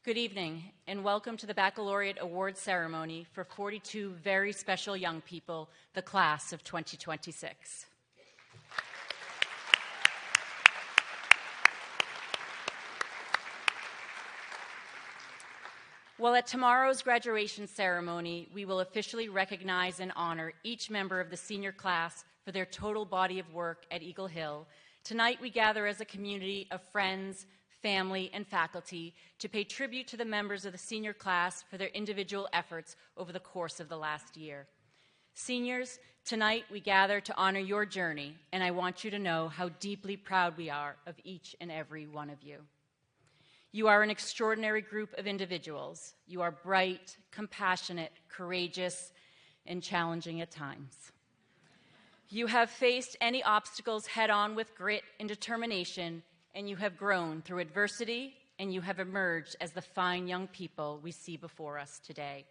Good evening, and welcome to the Baccalaureate Award Ceremony for 42 very special young people, the class of 2026. Well, at tomorrow's graduation ceremony, we will officially recognize and honor each member of the senior class for their total body of work at Eagle Hill. Tonight, we gather as a community of friends, family, and faculty to pay tribute to the members of the senior class for their individual efforts over the course of the last year. Seniors, tonight we gather to honor your journey, and I want you to know how deeply proud we are of each and every one of you. You are an extraordinary group of individuals. You are bright, compassionate, courageous, and challenging at times. You have faced any obstacles head-on with grit and determination, and you have grown through adversity, and you have emerged as the fine young people we see before us today.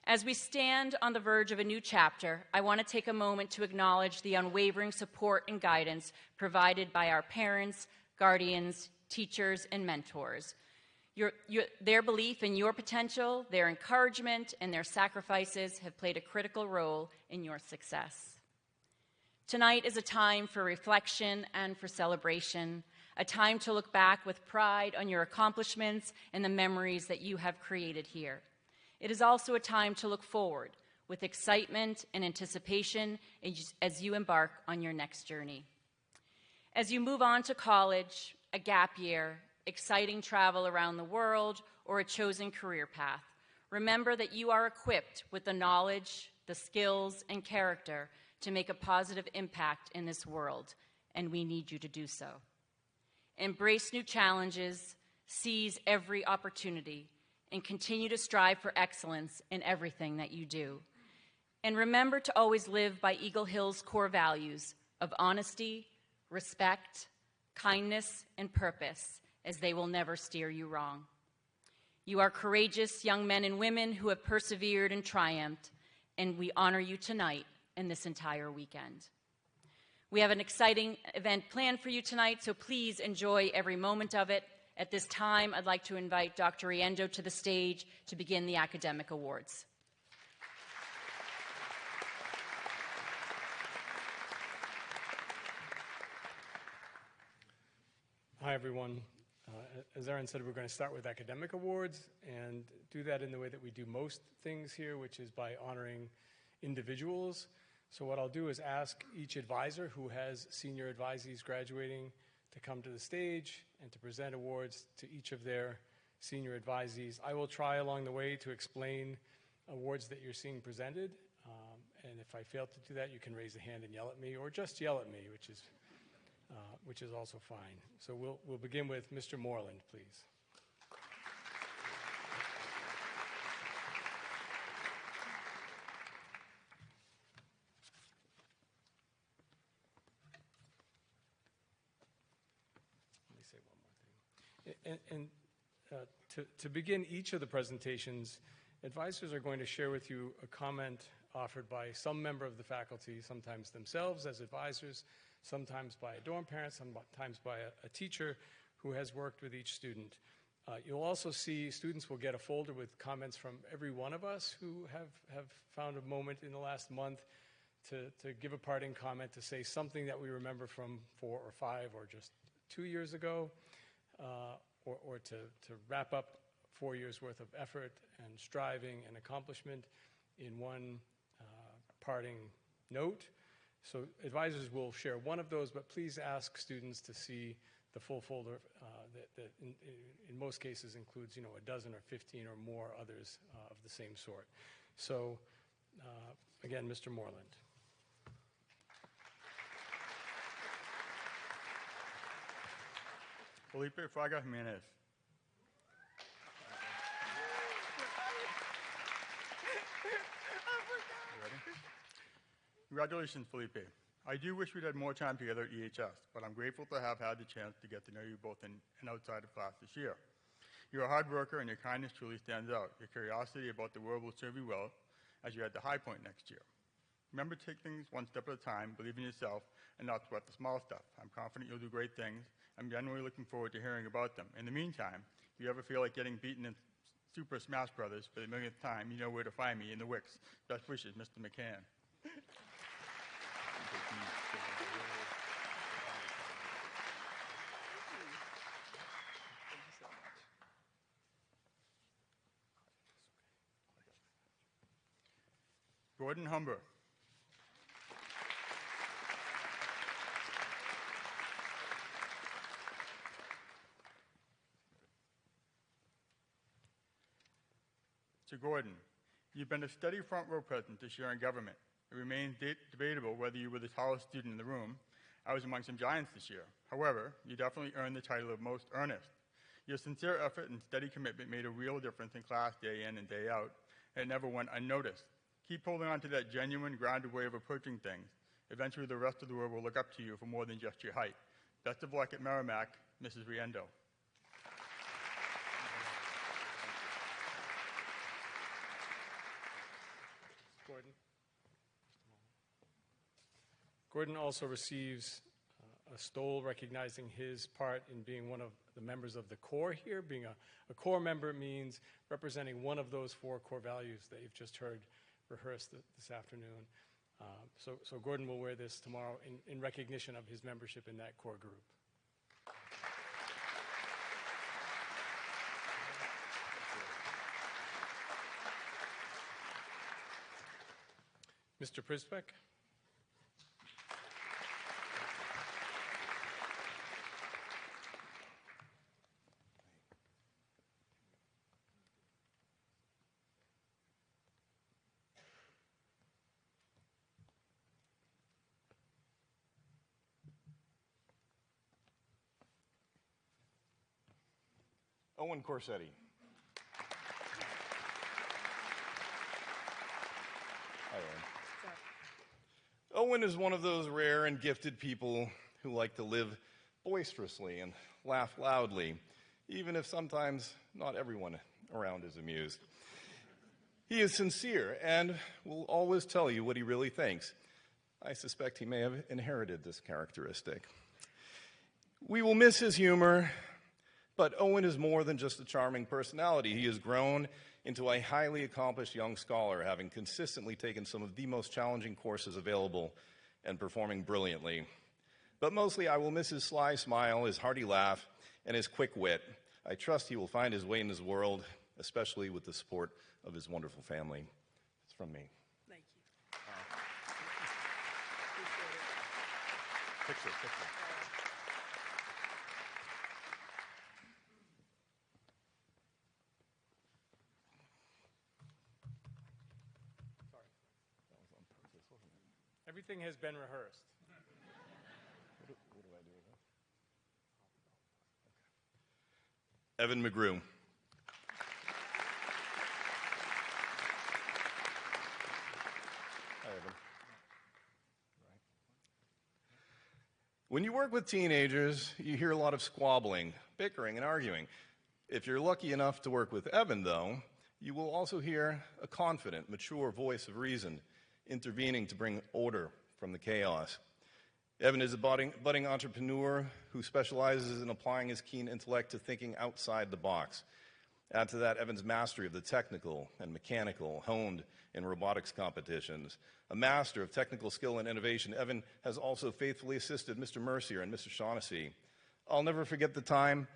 As we stand on the verge of a new chapter, I want to take a moment to acknowledge the unwavering support and guidance provided by our parents, guardians, teachers, and mentors. Their belief in your potential, their encouragement, and their sacrifices have played a critical role in your success. Tonight is a time for reflection and for celebration, a time to look back with pride on your accomplishments and the memories that you have created here. It is also a time to look forward with excitement and anticipation as you embark on your next journey. As you move on to college, a gap year, exciting travel around the world, or a chosen career path, remember that you are equipped with the knowledge, the skills, and character to make a positive impact in this world, and we need you to do so. Embrace new challenges, seize every opportunity, and continue to strive for excellence in everything that you do. And remember to always live by Eagle Hill's core values of honesty, respect, kindness, and purpose, as they will never steer you wrong. You are courageous young men and women who have persevered and triumphed, and we honor you tonight and this entire weekend. We have an exciting event planned for you tonight, so please enjoy every moment of it. At this time, I'd like to invite Dr. Riendo to the stage to begin the academic awards. Hi, everyone. As Erin said, we're going to start with academic awards and do that in the way that we do most things here, which is by honoring individuals. So what I'll do is ask each advisor who has senior advisees graduating to come to the stage and to present awards to each of their senior advisees. I will try along the way to explain awards that you're seeing presented. And if I fail to do that, you can raise a hand and yell at me, or just yell at me, which is also fine. So we'll begin with Mr. Moreland, please. Let me say one more thing. To begin each of the presentations, advisors are going to share with you a comment offered by some member of the faculty, sometimes themselves as advisors, sometimes by a dorm parent, sometimes by a teacher who has worked with each student. You'll also see students will get a folder with comments from every one of us who have found a moment in the last month to give a parting comment, to say something that we remember from 4 or 5 or just 2 years ago, or to wrap up 4 years worth of effort and striving and accomplishment in one parting note. So advisors will share one of those, but please ask students to see the full folder that in most cases includes, a dozen or 15 or more others of the same sort. So again, Mr. Moreland. Felipe Fraga Jimenez. Congratulations, Felipe. I do wish we'd had more time together at EHS, but I'm grateful to have had the chance to get to know you both in and outside of class this year. You're a hard worker, and your kindness truly stands out. Your curiosity about the world will serve you well as you're at the high point next year. Remember to take things one step at a time, believe in yourself, and not sweat the small stuff. I'm confident you'll do great things. I'm genuinely looking forward to hearing about them. In the meantime, If you ever feel like getting beaten in Super Smash Brothers for the millionth time, you know where to find me in the Wicks. Best wishes, Mr. McCann. Gordon Humber. To Gordon, you've been a steady front row presence this year in government. It remains debatable whether you were the tallest student in the room. I was among some giants this year. However, you definitely earned the title of most earnest. Your sincere effort and steady commitment made a real difference in class day in and day out, and it never went unnoticed. Keep holding on to that genuine, grounded way of approaching things. Eventually, the rest of the world will look up to you for more than just your height. Best of luck at Merrimack, Mrs. Riendo. Gordon also receives a stole recognizing his part in being one of the members of the core here. Being a core member means representing one of those 4 core values that you've just heard rehearsed this afternoon. So Gordon will wear this tomorrow in recognition of his membership in that core group. Mr. Prisbeck. Owen Corsetti. Hi, Owen. Owen is one of those rare and gifted people who like to live boisterously and laugh loudly, even if sometimes not everyone around is amused. He is sincere and will always tell you what he really thinks. I suspect he may have inherited this characteristic. We will miss his humor, but Owen is more than just a charming personality. He has grown into a highly accomplished young scholar, having consistently taken some of the most challenging courses available and performing brilliantly. But mostly I will miss his sly smile, his hearty laugh, and his quick wit. I trust he will find his way in this world, especially with the support of his wonderful family. It's from me. Thank you. Picture. Everything has been rehearsed. What do I do with that? Okay. Evan McGrew. Hi, Evan. Right. When you work with teenagers, you hear a lot of squabbling, bickering, and arguing. If you're lucky enough to work with Evan, though, you will also hear a confident, mature voice of reason intervening to bring order from the chaos. Evan is a budding entrepreneur who specializes in applying his keen intellect to thinking outside the box. Add to that Evan's mastery of the technical and mechanical, honed in robotics competitions. A master of technical skill and innovation, Evan has also faithfully assisted Mr. Mercier and Mr. Shaughnessy. I'll never forget the time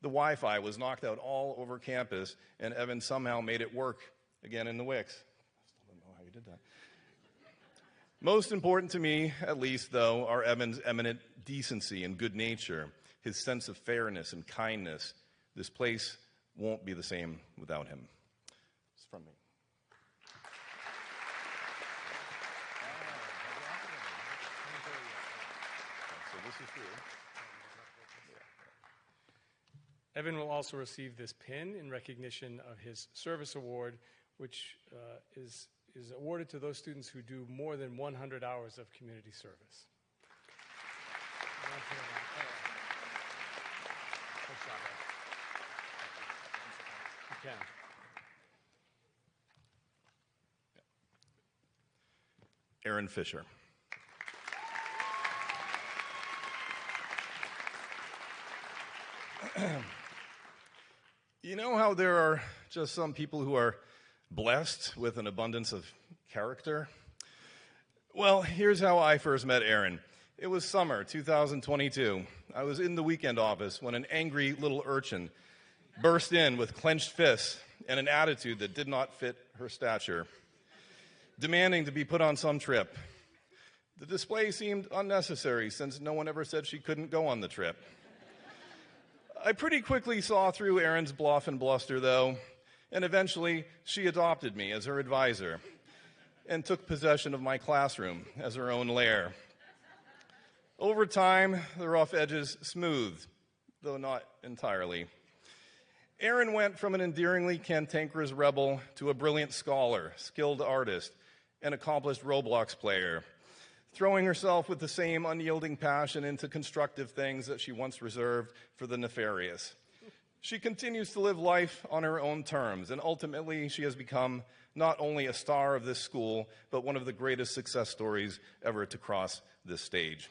the Wi-Fi was knocked out all over campus, and Evan somehow made it work again in the Wicks. I still don't know how you did that. Most important to me, at least, though, are Evan's eminent decency and good nature, his sense of fairness and kindness. This place won't be the same without him. It's from me. So this is for you. Evan will also receive this pin in recognition of his service award, which is awarded to those students who do more than 100 hours of community service. You can. Aaron Fisher. You know how there are just some people who are blessed with an abundance of character? Well, here's how I first met Aaron. It was summer 2022. I was in the weekend office when an angry little urchin burst in with clenched fists and an attitude that did not fit her stature, demanding to be put on some trip. The display seemed unnecessary since no one ever said she couldn't go on the trip. I pretty quickly saw through Erin's bluff and bluster, though, and eventually she adopted me as her advisor and took possession of my classroom as her own lair. Over time, the rough edges smoothed, though not entirely. Erin went from an endearingly cantankerous rebel to a brilliant scholar, skilled artist, and accomplished Roblox player, throwing herself with the same unyielding passion into constructive things that she once reserved for the nefarious. She continues to live life on her own terms, and ultimately she has become not only a star of this school, but one of the greatest success stories ever to cross this stage.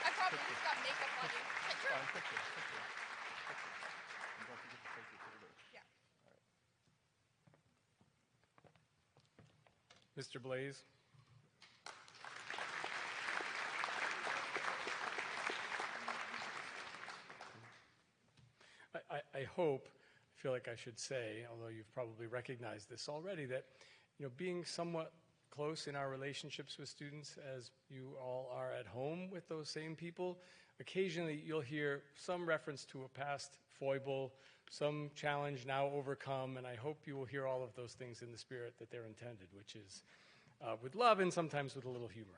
I probably just got makeup on you. Yeah. Mr. Blaze. I hope, I feel like I should say, although you've probably recognized this already, that being somewhat close in our relationships with students, as you all are at home with those same people, occasionally you'll hear some reference to a past foible, some challenge now overcome, and I hope you will hear all of those things in the spirit that they're intended, which is with love and sometimes with a little humor.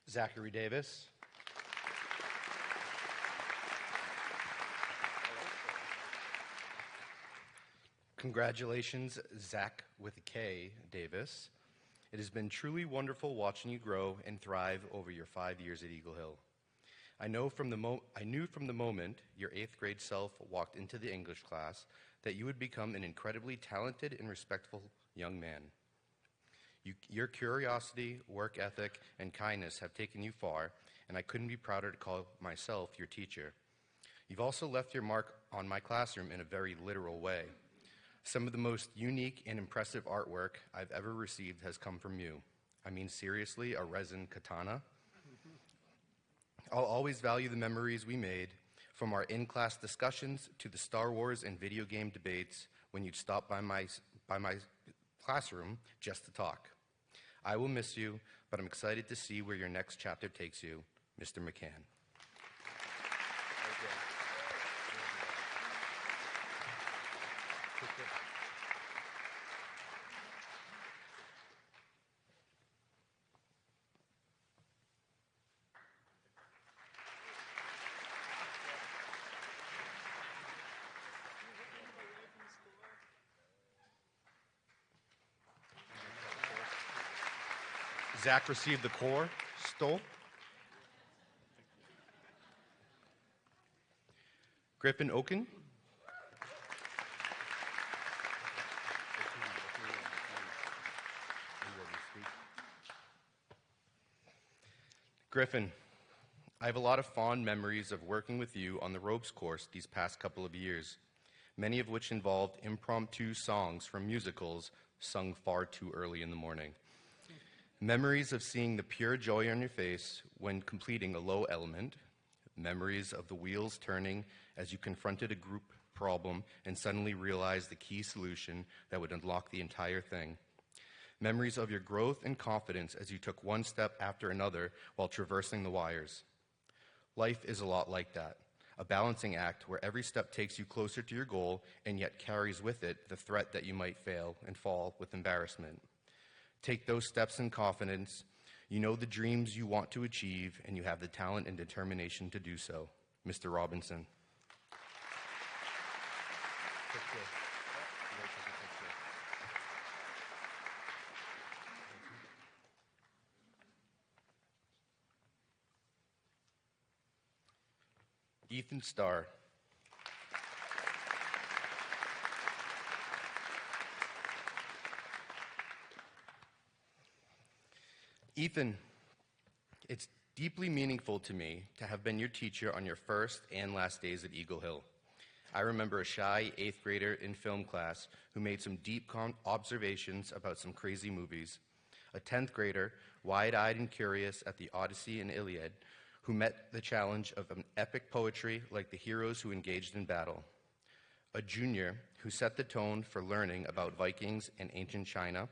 Zachary Davis. Congratulations, Zach with a K, Davis. It has been truly wonderful watching you grow and thrive over your 5 years at Eagle Hill. I knew from the moment your 8th grade self walked into the English class that you would become an incredibly talented and respectful young man. Your curiosity, work ethic, and kindness have taken you far, and I couldn't be prouder to call myself your teacher. You've also left your mark on my classroom in a very literal way. Some of the most unique and impressive artwork I've ever received has come from you. I mean, seriously, a resin katana. I'll always value the memories we made, from our in-class discussions to the Star Wars and video game debates when you'd stop by my classroom just to talk. I will miss you, but I'm excited to see where your next chapter takes you, Mr. McCann. Zach received the core, stole. Griffin Oken. Griffin, I have a lot of fond memories of working with you on the ropes course these past couple of years, many of which involved impromptu songs from musicals sung far too early in the morning. Memories of seeing the pure joy on your face when completing a low element. Memories of the wheels turning as you confronted a group problem and suddenly realized the key solution that would unlock the entire thing. Memories of your growth and confidence as you took one step after another while traversing the wires. Life is a lot like that, a balancing act where every step takes you closer to your goal and yet carries with it the threat that you might fail and fall with embarrassment. Take those steps in confidence. You know the dreams you want to achieve, and you have the talent and determination to do so. Mr. Robinson. Ethan Starr. Ethan, it's deeply meaningful to me to have been your teacher on your first and last days at Eagle Hill. I remember a shy 8th grader in film class who made some deep observations about some crazy movies, a 10th grader, wide-eyed and curious at the Odyssey and Iliad, who met the challenge of an epic poetry like the heroes who engaged in battle, a junior who set the tone for learning about Vikings and ancient China,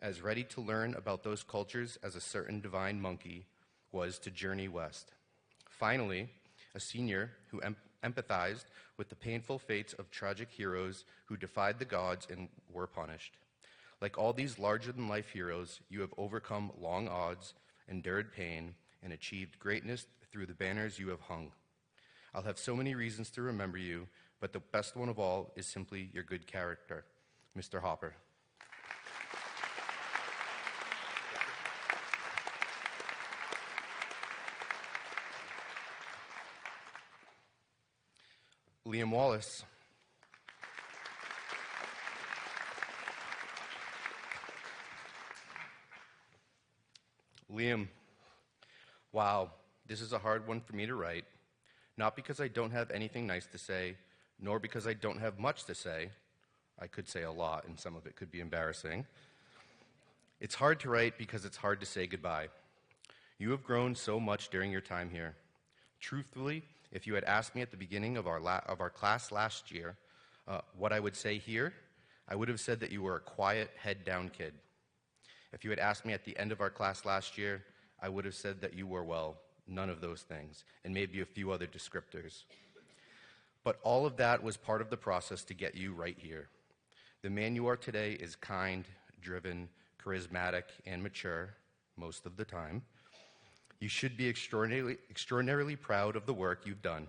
as ready to learn about those cultures as a certain divine monkey was to journey west. Finally, a senior who empathized with the painful fates of tragic heroes who defied the gods and were punished. Like all these larger-than-life heroes, you have overcome long odds, endured pain, and achieved greatness through the banners you have hung. I'll have so many reasons to remember you, but the best one of all is simply your good character. Mr. Hopper. Liam Wallace. Liam, wow, this is a hard one for me to write, not because I don't have anything nice to say, nor because I don't have much to say. I could say a lot, and some of it could be embarrassing. It's hard to write because it's hard to say goodbye. You have grown so much during your time here. Truthfully, if you had asked me at the beginning of our class last year what I would say here, I would have said that you were a quiet, head-down kid. If you had asked me at the end of our class last year, I would have said that you were, well, none of those things, and maybe a few other descriptors. But all of that was part of the process to get you right here. The man you are today is kind, driven, charismatic, and mature most of the time. You should be extraordinarily proud of the work you've done.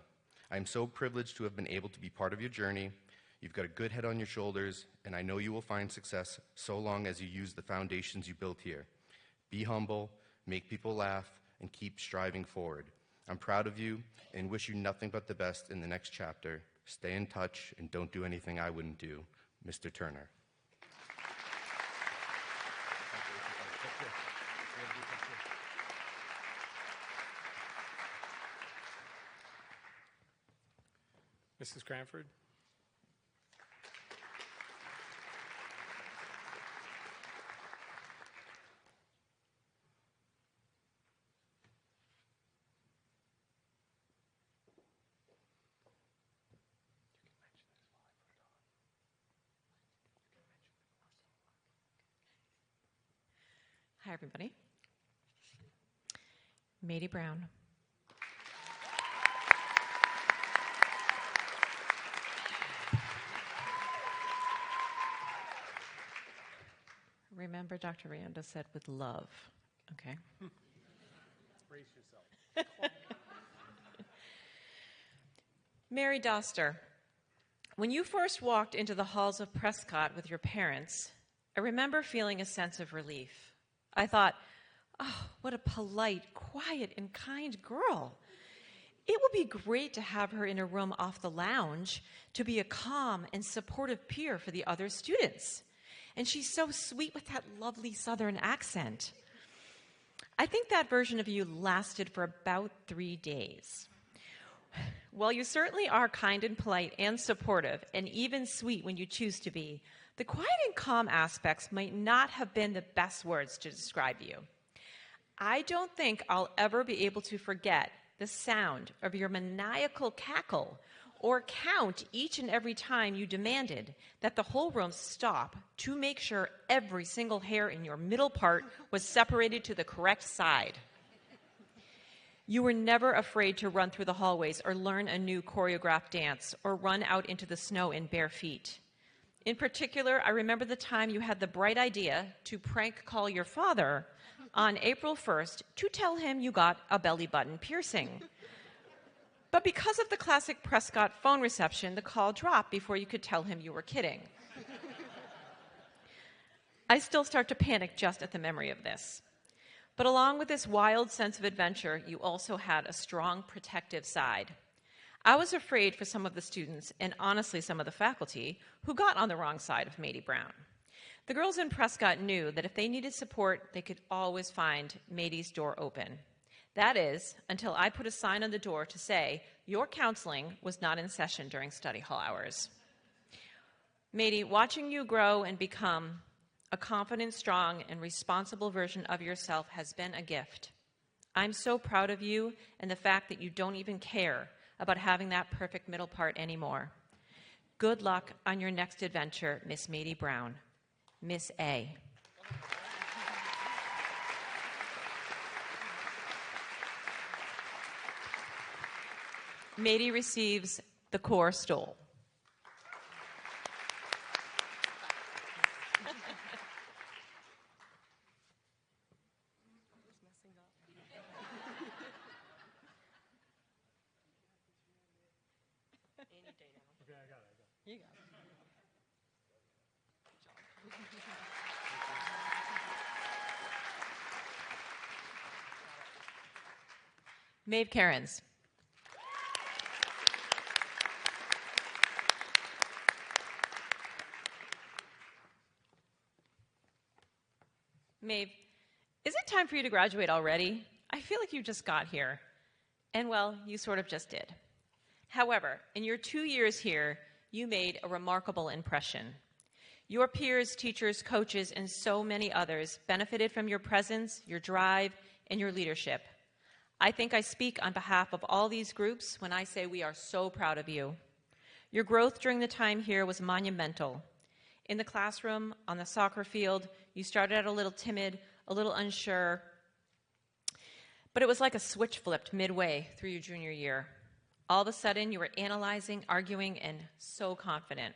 I'm so privileged to have been able to be part of your journey. You've got a good head on your shoulders, and I know you will find success so long as you use the foundations you built here. Be humble, make people laugh, and keep striving forward. I'm proud of you and wish you nothing but the best in the next chapter. Stay in touch and don't do anything I wouldn't do. Mr. Turner. Mrs. Cranford. Hi, everybody. Mady Brown. Remember, Dr. Rianda said with love, okay? Brace yourself. Mary Doster, when you first walked into the halls of Prescott with your parents, I remember feeling a sense of relief. I thought, oh, what a polite, quiet, and kind girl. It would be great to have her in a room off the lounge to be a calm and supportive peer for the other students. And she's so sweet with that lovely Southern accent. I think that version of you lasted for about 3 days. While you certainly are kind and polite and supportive, and even sweet when you choose to be, the quiet and calm aspects might not have been the best words to describe you. I don't think I'll ever be able to forget the sound of your maniacal cackle or count each and every time you demanded that the whole room stop to make sure every single hair in your middle part was separated to the correct side. You were never afraid to run through the hallways or learn a new choreographed dance or run out into the snow in bare feet. In particular, I remember the time you had the bright idea to prank call your father on April 1st to tell him you got a belly button piercing. But because of the classic Prescott phone reception, the call dropped before you could tell him you were kidding. I still start to panic just at the memory of this. But along with this wild sense of adventure, you also had a strong protective side. I was afraid for some of the students, and honestly some of the faculty, who got on the wrong side of Mady Brown. The girls in Prescott knew that if they needed support, they could always find Matey's door open. That is, until I put a sign on the door to say, your counseling was not in session during study hall hours. Matey, watching you grow and become a confident, strong, and responsible version of yourself has been a gift. I'm so proud of you and the fact that you don't even care about having that perfect middle part anymore. Good luck on your next adventure, Miss Matey Brown. Miss A. Matey receives the core stole. Okay, I got it. You got it. Maeve Cairns. Maeve, is it time for you to graduate already? I feel like you just got here. And well, you sort of just did. However, in your 2 years here, you made a remarkable impression. Your peers, teachers, coaches, and so many others benefited from your presence, your drive, and your leadership. I think I speak on behalf of all these groups when I say we are so proud of you. Your growth during the time here was monumental. In the classroom, on the soccer field, you started out a little timid, a little unsure, but it was like a switch flipped midway through your junior year. All of a sudden, you were analyzing, arguing, and so confident.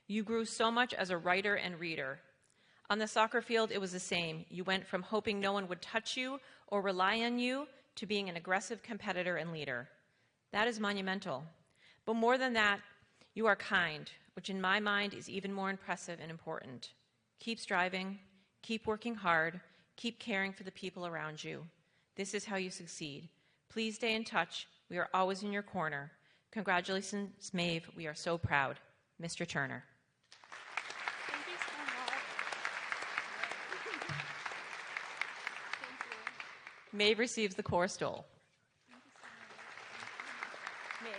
You grew so much as a writer and reader. On the soccer field, it was the same. You went from hoping no one would touch you or rely on you to being an aggressive competitor and leader. That is monumental. But more than that, you are kind, which in my mind is even more impressive and important. Keep striving, keep working hard, keep caring for the people around you. This is how you succeed. Please stay in touch. We are always in your corner. Congratulations, Maeve. We are so proud. Mr. Turner. Thank you so much. Thank you. Maeve receives the core stole. Maeve.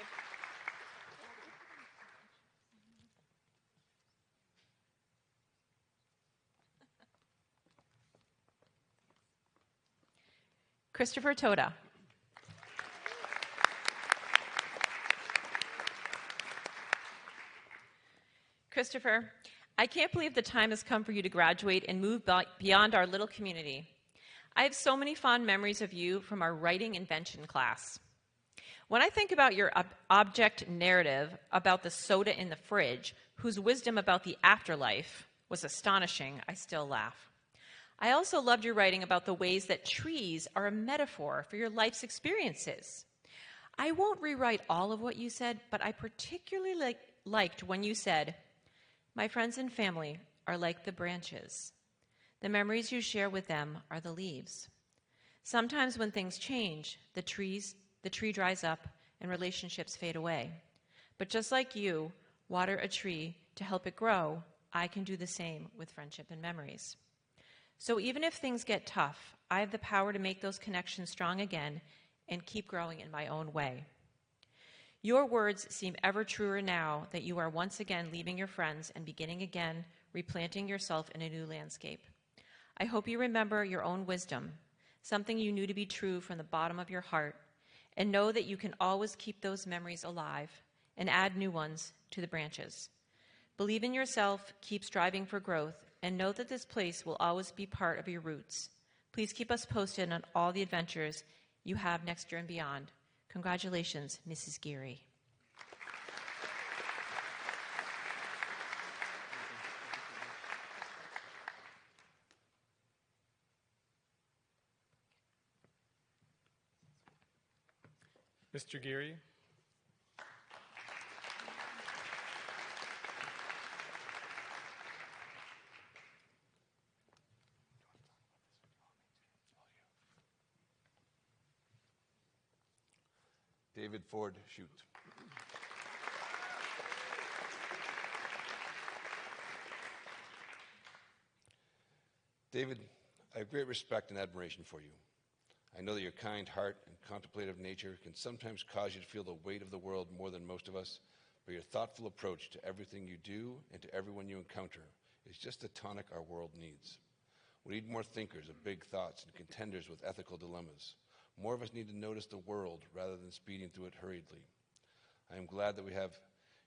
Christopher Toda. Christopher, I can't believe the time has come for you to graduate and move beyond our little community. I have so many fond memories of you from our writing invention class. When I think about your object narrative about the soda in the fridge, whose wisdom about the afterlife was astonishing, I still laugh. I also loved your writing about the ways that trees are a metaphor for your life's experiences. I won't rewrite all of what you said, but I particularly liked when you said, "My friends and family are like the branches. The memories you share with them are the leaves. Sometimes when things change, the tree dries up and relationships fade away. But just like you water a tree to help it grow, I can do the same with friendship and memories. So even if things get tough, I have the power to make those connections strong again and keep growing in my own way." Your words seem ever truer now that you are once again leaving your friends and beginning again, replanting yourself in a new landscape. I hope you remember your own wisdom, something you knew to be true from the bottom of your heart, and know that you can always keep those memories alive and add new ones to the branches. Believe in yourself, keep striving for growth, and know that this place will always be part of your roots. Please keep us posted on all the adventures you have next year and beyond. Congratulations, Mrs. Geary. Mr. Geary. David Ford, shoot. David, I have great respect and admiration for you. I know that your kind heart and contemplative nature can sometimes cause you to feel the weight of the world more than most of us, but your thoughtful approach to everything you do and to everyone you encounter is just the tonic our world needs. We need more thinkers of big thoughts and contenders with ethical dilemmas. More of us need to notice the world rather than speeding through it hurriedly. I am glad that we have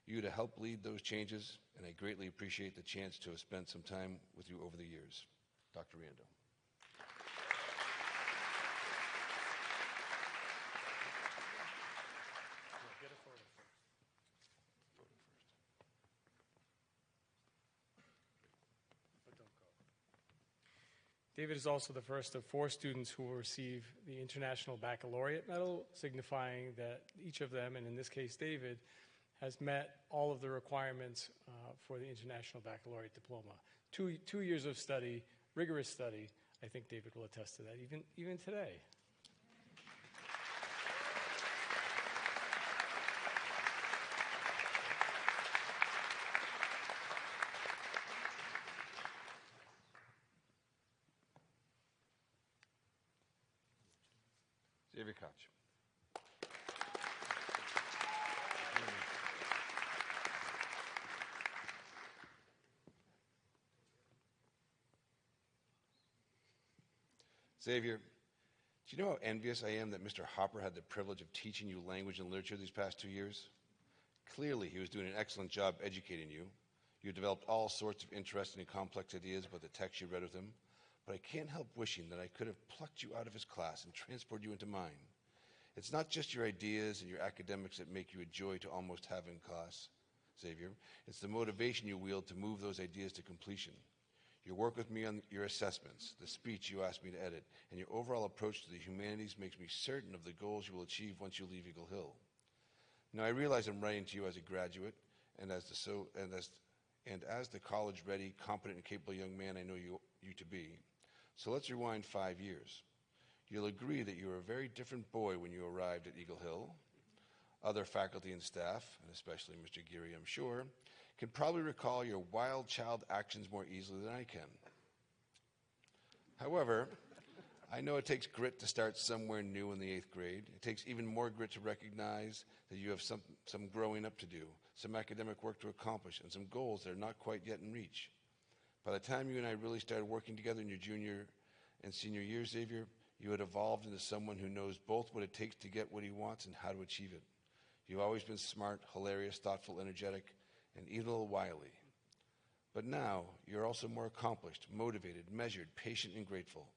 you to help lead those changes, and I greatly appreciate the chance to have spent some time with you over the years. Dr. Riando. David is also the first of 4 students who will receive the International Baccalaureate medal, signifying that each of them, and in this case David, has met all of the requirements for the International Baccalaureate diploma. 2 years of study, rigorous study. I think David will attest to that, even today. Xavier Koch. Xavier, do you know how envious I am that Mr. Hopper had the privilege of teaching you language and literature these past 2 years? Clearly, he was doing an excellent job educating you. You developed all sorts of interesting and complex ideas about the text you read with him, but I can't help wishing that I could have plucked you out of his class and transported you into mine. It's not just your ideas and your academics that make you a joy to almost have in class, Xavier. It's the motivation you wield to move those ideas to completion. Your work with me on your assessments, the speech you asked me to edit, and your overall approach to the humanities makes me certain of the goals you will achieve once you leave Eagle Hill. Now, I realize I'm writing to you as a graduate and as the college-ready, competent, and capable young man I know you to be. So let's rewind 5 years. You'll agree that you were a very different boy when you arrived at Eagle Hill. Other faculty and staff, and especially Mr. Geary, I'm sure, can probably recall your wild child actions more easily than I can. However, I know it takes grit to start somewhere new in the 8th grade. It takes even more grit to recognize that you have some growing up to do, some academic work to accomplish, and some goals that are not quite yet in reach. By the time you and I really started working together in your junior and senior years, Xavier, you had evolved into someone who knows both what it takes to get what he wants and how to achieve it. You've always been smart, hilarious, thoughtful, energetic, and even a little wily. But now, you're also more accomplished, motivated, measured, patient, and grateful.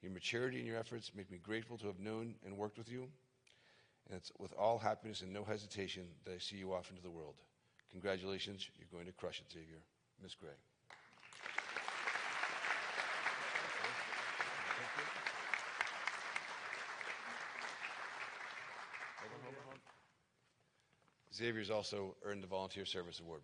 Your maturity and your efforts make me grateful to have known and worked with you. And it's with all happiness and no hesitation that I see you off into the world. Congratulations, you're going to crush it, Xavier. Ms. Gray. Xavier's also earned the Volunteer Service Award.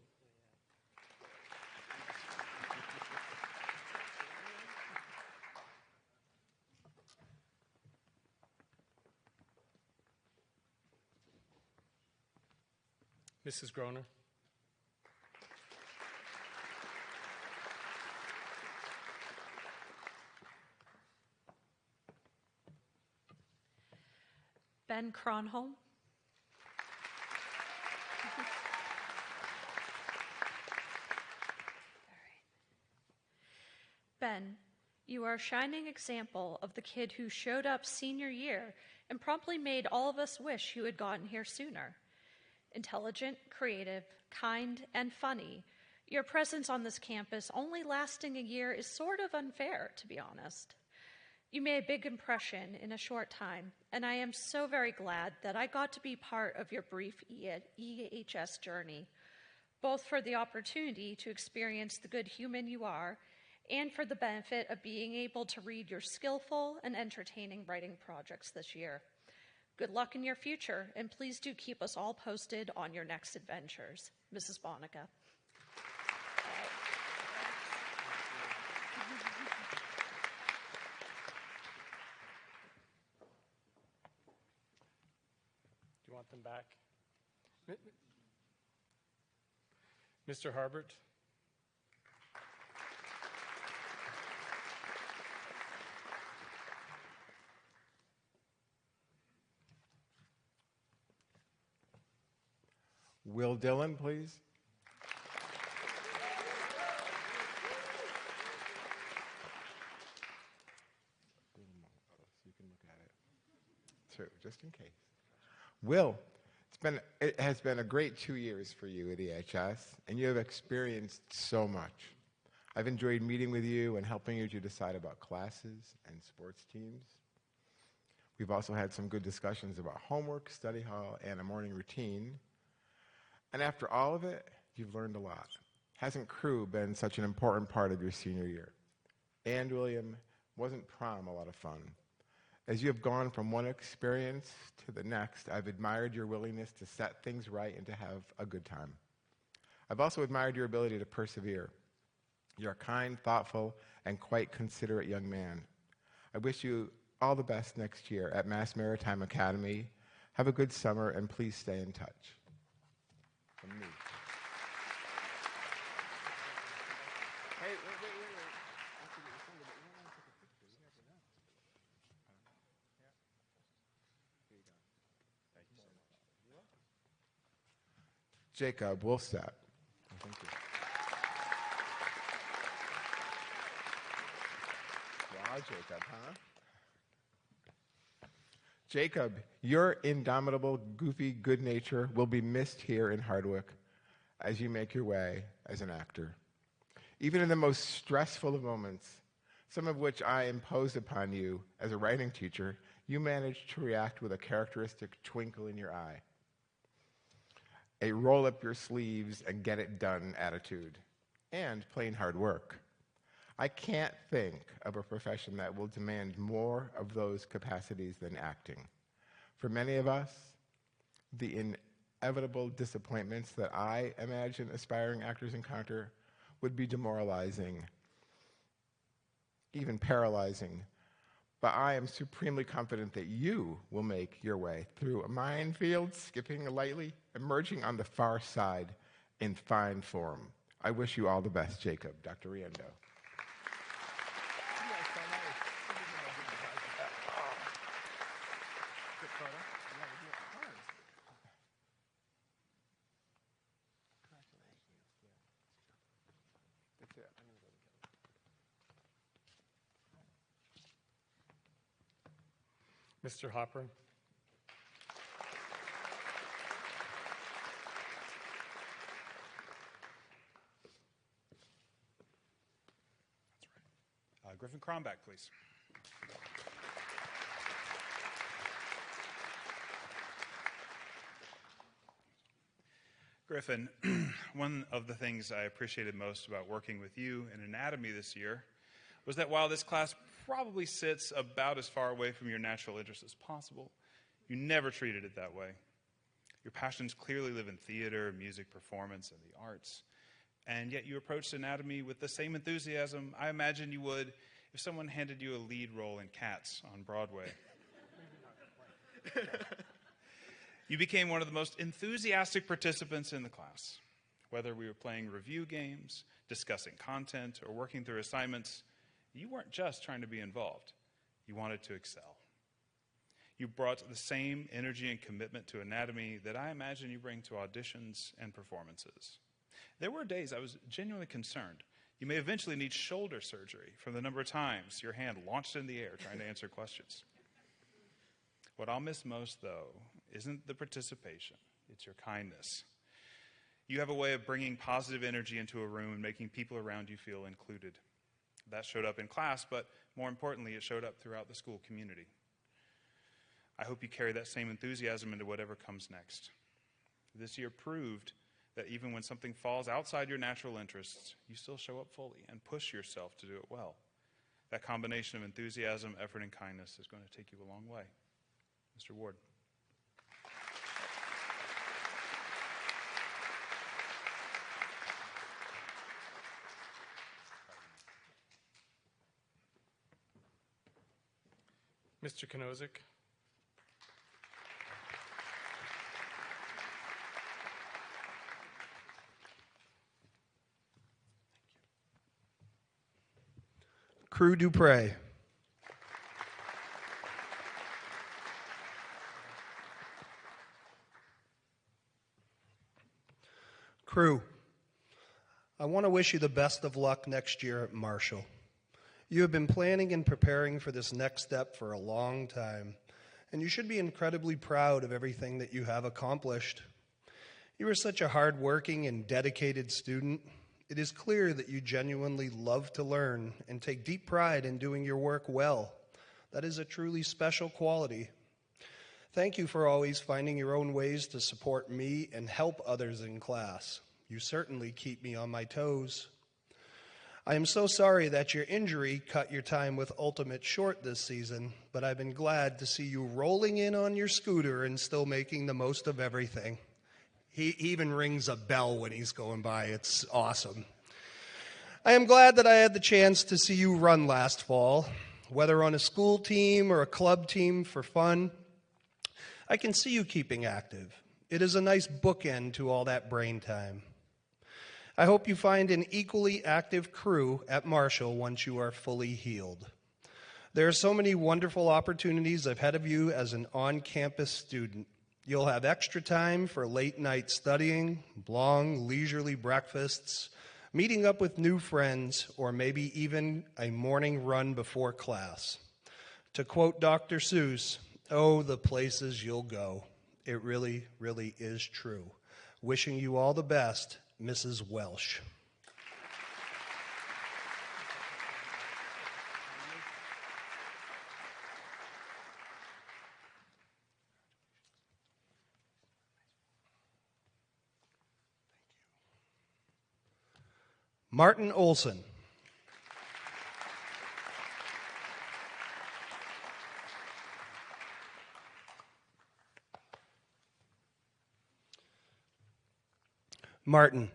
Mrs. Groner. Ben Kronholm. Ben, you are a shining example of the kid who showed up senior year and promptly made all of us wish you had gotten here sooner. Intelligent, creative, kind, and funny, your presence on this campus only lasting a year is sort of unfair, to be honest. You made a big impression in a short time, and I am so very glad that I got to be part of your brief EHS journey, both for the opportunity to experience the good human you are and for the benefit of being able to read your skillful and entertaining writing projects this year. Good luck in your future, and please do keep us all posted on your next adventures. Mrs. Bonica. Do you want them back? Mr. Harbert. Will Dillon, please. You can look at it, too, just in case. Will, it has been a great 2 years for you at EHS, and you have experienced so much. I've enjoyed meeting with you and helping you to decide about classes and sports teams. We've also had some good discussions about homework, study hall, and a morning routine. And after all of it, you've learned a lot. Hasn't crew been such an important part of your senior year? And William, wasn't prom a lot of fun? As you have gone from one experience to the next, I've admired your willingness to set things right and to have a good time. I've also admired your ability to persevere. You're a kind, thoughtful, and quite considerate young man. I wish you all the best next year at Mass Maritime Academy. Have a good summer, and please stay in touch. From me. Hey, wait. Jacob Wolfstadt. Thank you. Wow, Jacob, huh? Jacob, your indomitable, goofy good nature will be missed here in Hardwick as you make your way as an actor. Even in the most stressful of moments, some of which I imposed upon you as a writing teacher, you managed to react with a characteristic twinkle in your eye. A roll up your sleeves and get it done attitude, and plain hard work. I can't think of a profession that will demand more of those capacities than acting. For many of us, the inevitable disappointments that I imagine aspiring actors encounter would be demoralizing, even paralyzing. But I am supremely confident that you will make your way through a minefield, skipping lightly, emerging on the far side in fine form. I wish you all the best, Jacob. Dr. Riendo. Mr. Hopper. Griffin Cronbach, please. Griffin, one of the things I appreciated most about working with you in anatomy this year was that while this class probably sits about as far away from your natural interest as possible, you never treated it that way. Your passions clearly live in theater, music, performance, and the arts. And yet you approached anatomy with the same enthusiasm I imagine you would if someone handed you a lead role in Cats on Broadway. You became one of the most enthusiastic participants in the class. Whether we were playing review games, discussing content, or working through assignments, you weren't just trying to be involved. You wanted to excel. You brought the same energy and commitment to anatomy that I imagine you bring to auditions and performances. There were days I was genuinely concerned. You may eventually need shoulder surgery from the number of times your hand launched in the air trying to answer questions. What I'll miss most, though, isn't the participation. It's your kindness. You have a way of bringing positive energy into a room and making people around you feel included. That showed up in class, but more importantly, it showed up throughout the school community. I hope you carry that same enthusiasm into whatever comes next. This year proved that even when something falls outside your natural interests, you still show up fully and push yourself to do it well. That combination of enthusiasm, effort, and kindness is going to take you a long way. Mr. Ward. Mr. Konozik. Crew Dupre. Crew, I want to wish you the best of luck next year at Marshall. You have been planning and preparing for this next step for a long time, and you should be incredibly proud of everything that you have accomplished. You are such a hardworking and dedicated student. It is clear that you genuinely love to learn and take deep pride in doing your work well. That is a truly special quality. Thank you for always finding your own ways to support me and help others in class. You certainly keep me on my toes. I am so sorry that your injury cut your time with Ultimate short this season, but I've been glad to see you rolling in on your scooter and still making the most of everything. He even rings a bell when he's going by. It's awesome. I am glad that I had the chance to see you run last fall, whether on a school team or a club team for fun. I can see you keeping active. It is a nice bookend to all that brain time. I hope you find an equally active crew at Marshall once you are fully healed. There are so many wonderful opportunities ahead of you as an on-campus student. You'll have extra time for late-night studying, long, leisurely breakfasts, meeting up with new friends, or maybe even a morning run before class. To quote Dr. Seuss, "Oh, the places you'll go." It really, really is true. Wishing you all the best, Mrs. Welsh. Martin Olson. Martin,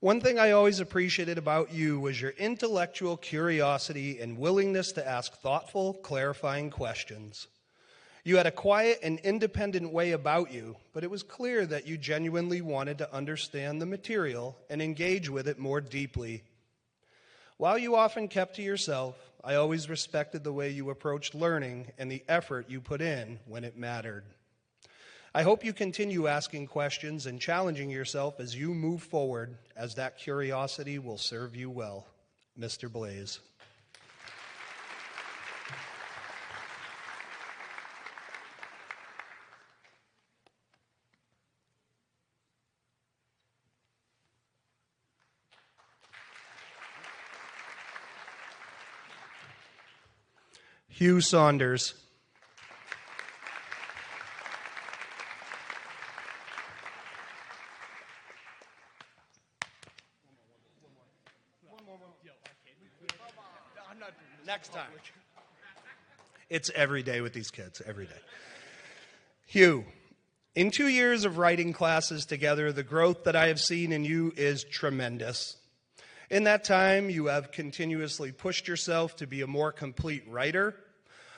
one thing I always appreciated about you was your intellectual curiosity and willingness to ask thoughtful, clarifying questions. You had a quiet and independent way about you, but it was clear that you genuinely wanted to understand the material and engage with it more deeply. While you often kept to yourself, I always respected the way you approached learning and the effort you put in when it mattered. I hope you continue asking questions and challenging yourself as you move forward, as that curiosity will serve you well. Mr. Blaze. Hugh Saunders. Next time. It's every day with these kids, every day. Hugh, in 2 years of writing classes together, the growth that I have seen in you is tremendous. In that time, you have continuously pushed yourself to be a more complete writer,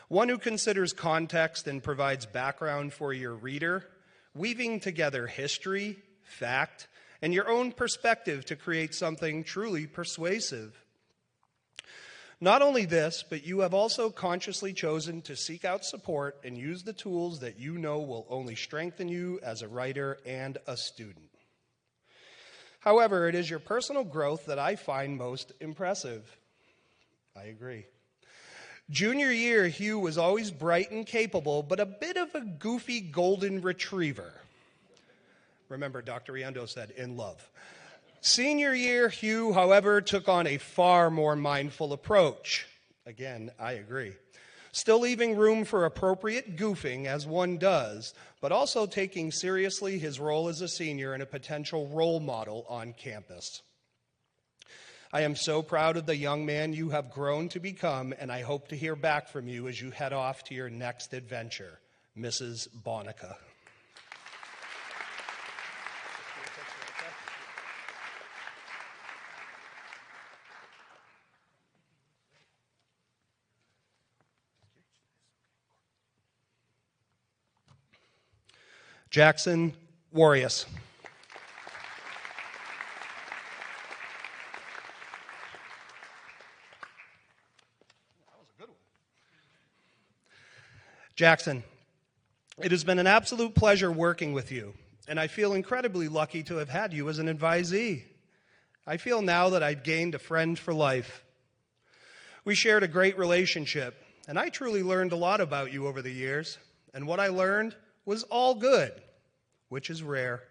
one who considers context and provides background for your reader, weaving together history, fact, and your own perspective to create something truly persuasive. Not only this, but you have also consciously chosen to seek out support and use the tools that you know will only strengthen you as a writer and a student. However, it is your personal growth that I find most impressive. I agree. Junior year, Hugh was always bright and capable, but a bit of a goofy golden retriever. Remember, Dr. Riendo said, in love. Senior year, Hugh, however, took on a far more mindful approach. Again, I agree. Still leaving room for appropriate goofing, as one does, but also taking seriously his role as a senior and a potential role model on campus. I am so proud of the young man you have grown to become, and I hope to hear back from you as you head off to your next adventure. Mrs. Bonica. Jackson Warrius. Jackson, it has been an absolute pleasure working with you. and I feel incredibly lucky to have had you as an advisee. I feel now that I've gained a friend for life. We shared a great relationship, and I truly learned a lot about you over the years, and what I learned was all good, which is rare.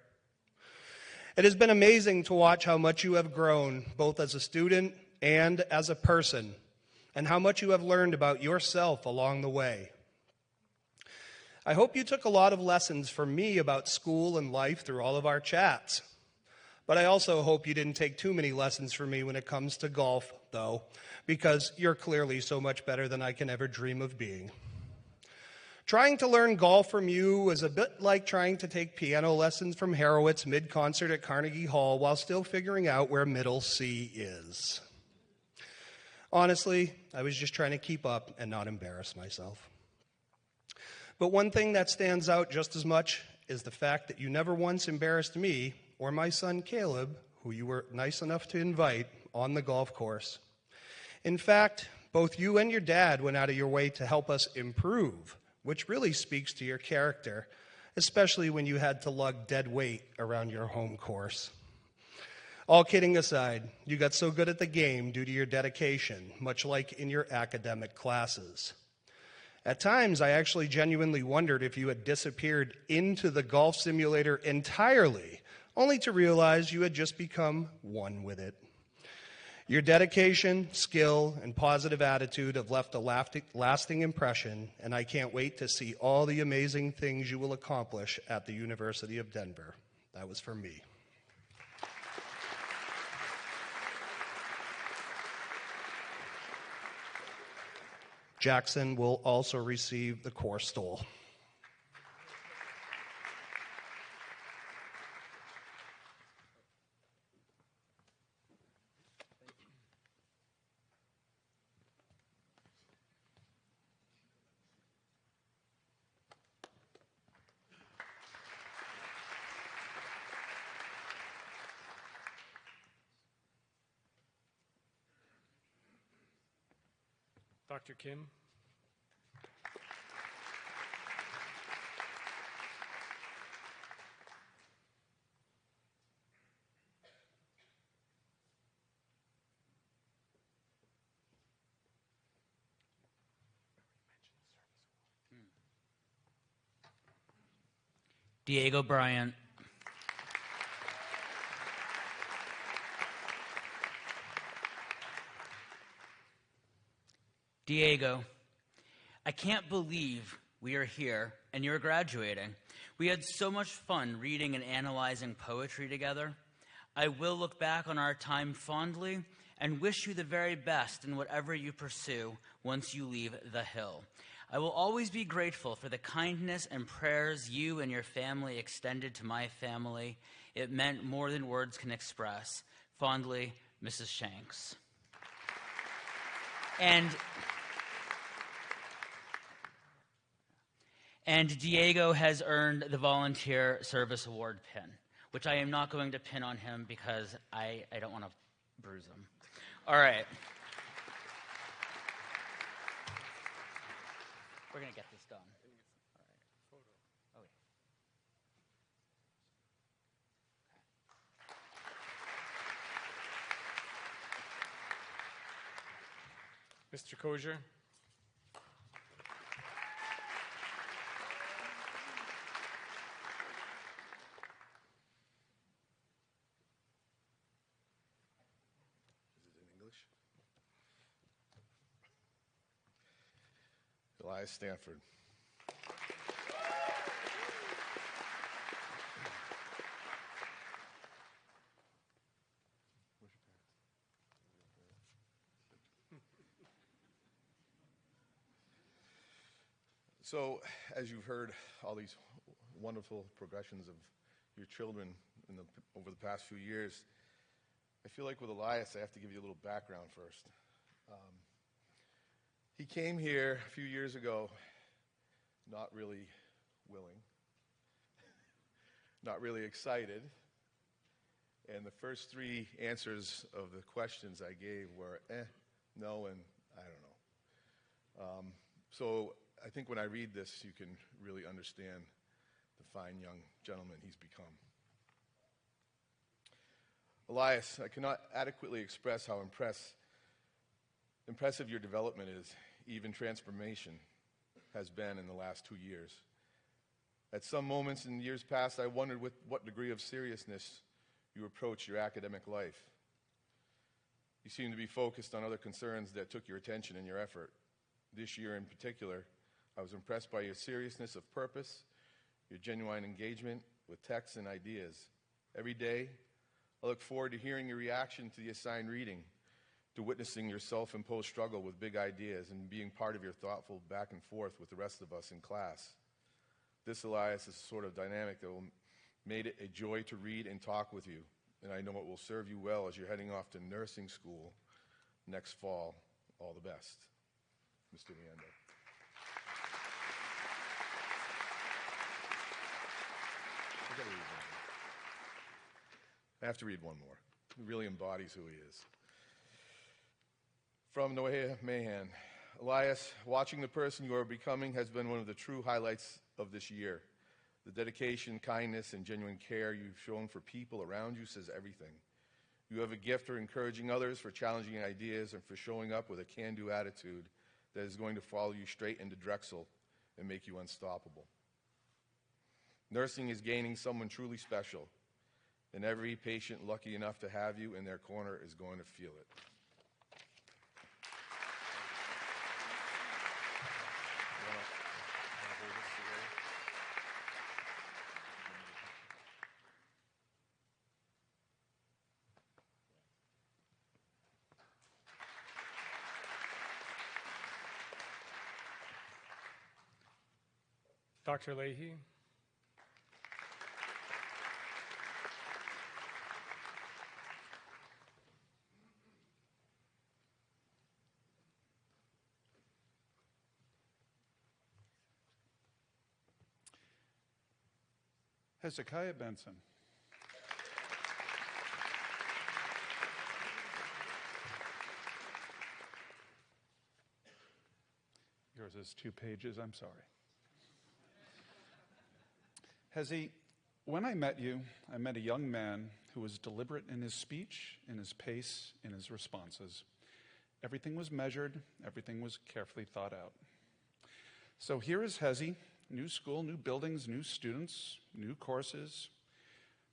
It has been amazing to watch how much you have grown, both as a student and as a person, and how much you have learned about yourself along the way. I hope you took a lot of lessons from me about school and life through all of our chats. But I also hope you didn't take too many lessons from me when it comes to golf, though, because you're clearly so much better than I can ever dream of being. Trying to learn golf from you was a bit like trying to take piano lessons from Horowitz mid-concert at Carnegie Hall while still figuring out where middle C is. Honestly, I was just trying to keep up and not embarrass myself. But one thing that stands out just as much is the fact that you never once embarrassed me or my son Caleb, who you were nice enough to invite, on the golf course. In fact, both you and your dad went out of your way to help us improve, which really speaks to your character, especially when you had to lug dead weight around your home course. All kidding aside, you got so good at the game due to your dedication, much like in your academic classes. At times, I actually genuinely wondered if you had disappeared into the golf simulator entirely, only to realize you had just become one with it. Your dedication, skill, and positive attitude have left a lasting impression, and I can't wait to see all the amazing things you will accomplish at the University of Denver. That was from me. Jackson will also receive the course stole. Dr. Kim. Diego Bryant. Diego, I can't believe we are here and you're graduating. We had so much fun reading and analyzing poetry together. I will look back on our time fondly and wish you the very best in whatever you pursue once you leave the Hill. I will always be grateful for the kindness and prayers you and your family extended to my family. It meant more than words can express. Fondly, Mrs. Shanks. And Diego has earned the Volunteer Service Award pin, which I am not going to pin on him because I don't want to bruise him. All right. We're going to get this done. All right. Mr. Kozier. Elias Stanford. So, as you've heard all these wonderful progressions of your children over the past few years, I feel like with Elias, I have to give you a little background first. He came here a few years ago, not really willing, not really excited, and the first three answers of the questions I gave were no, and I don't know. So I think when I read this, you can really understand the fine young gentleman he's become. Elias, I cannot adequately express how impressive your development is, even transformation has been in the last 2 years. At some moments in years past, I wondered with what degree of seriousness you approach your academic life. You seem to be focused on other concerns that took your attention and your effort. This year in particular, I was impressed by your seriousness of purpose, your genuine engagement with texts and ideas. Every day, I look forward to hearing your reaction to the assigned reading, to witnessing your self-imposed struggle with big ideas and being part of your thoughtful back and forth with the rest of us in class. This, Elias, is a sort of dynamic that will make it a joy to read and talk with you, and I know it will serve you well as you're heading off to nursing school next fall. All the best. Mr. Leander. I have to read one more. It really embodies who he is. From Noah Mahan. Elias, watching the person you are becoming has been one of the true highlights of this year. The dedication, kindness, and genuine care you've shown for people around you says everything. You have a gift for encouraging others, for challenging ideas, and for showing up with a can-do attitude that is going to follow you straight into Drexel and make you unstoppable. Nursing is gaining someone truly special, and every patient lucky enough to have you in their corner is going to feel it. Dr. Leahy. Hezekiah Benson. Yours is 2 pages, I'm sorry. Hezzy, when I met you, I met a young man who was deliberate in his speech, in his pace, in his responses. Everything was measured, everything was carefully thought out. So here is Hezzy, new school, new buildings, new students, new courses.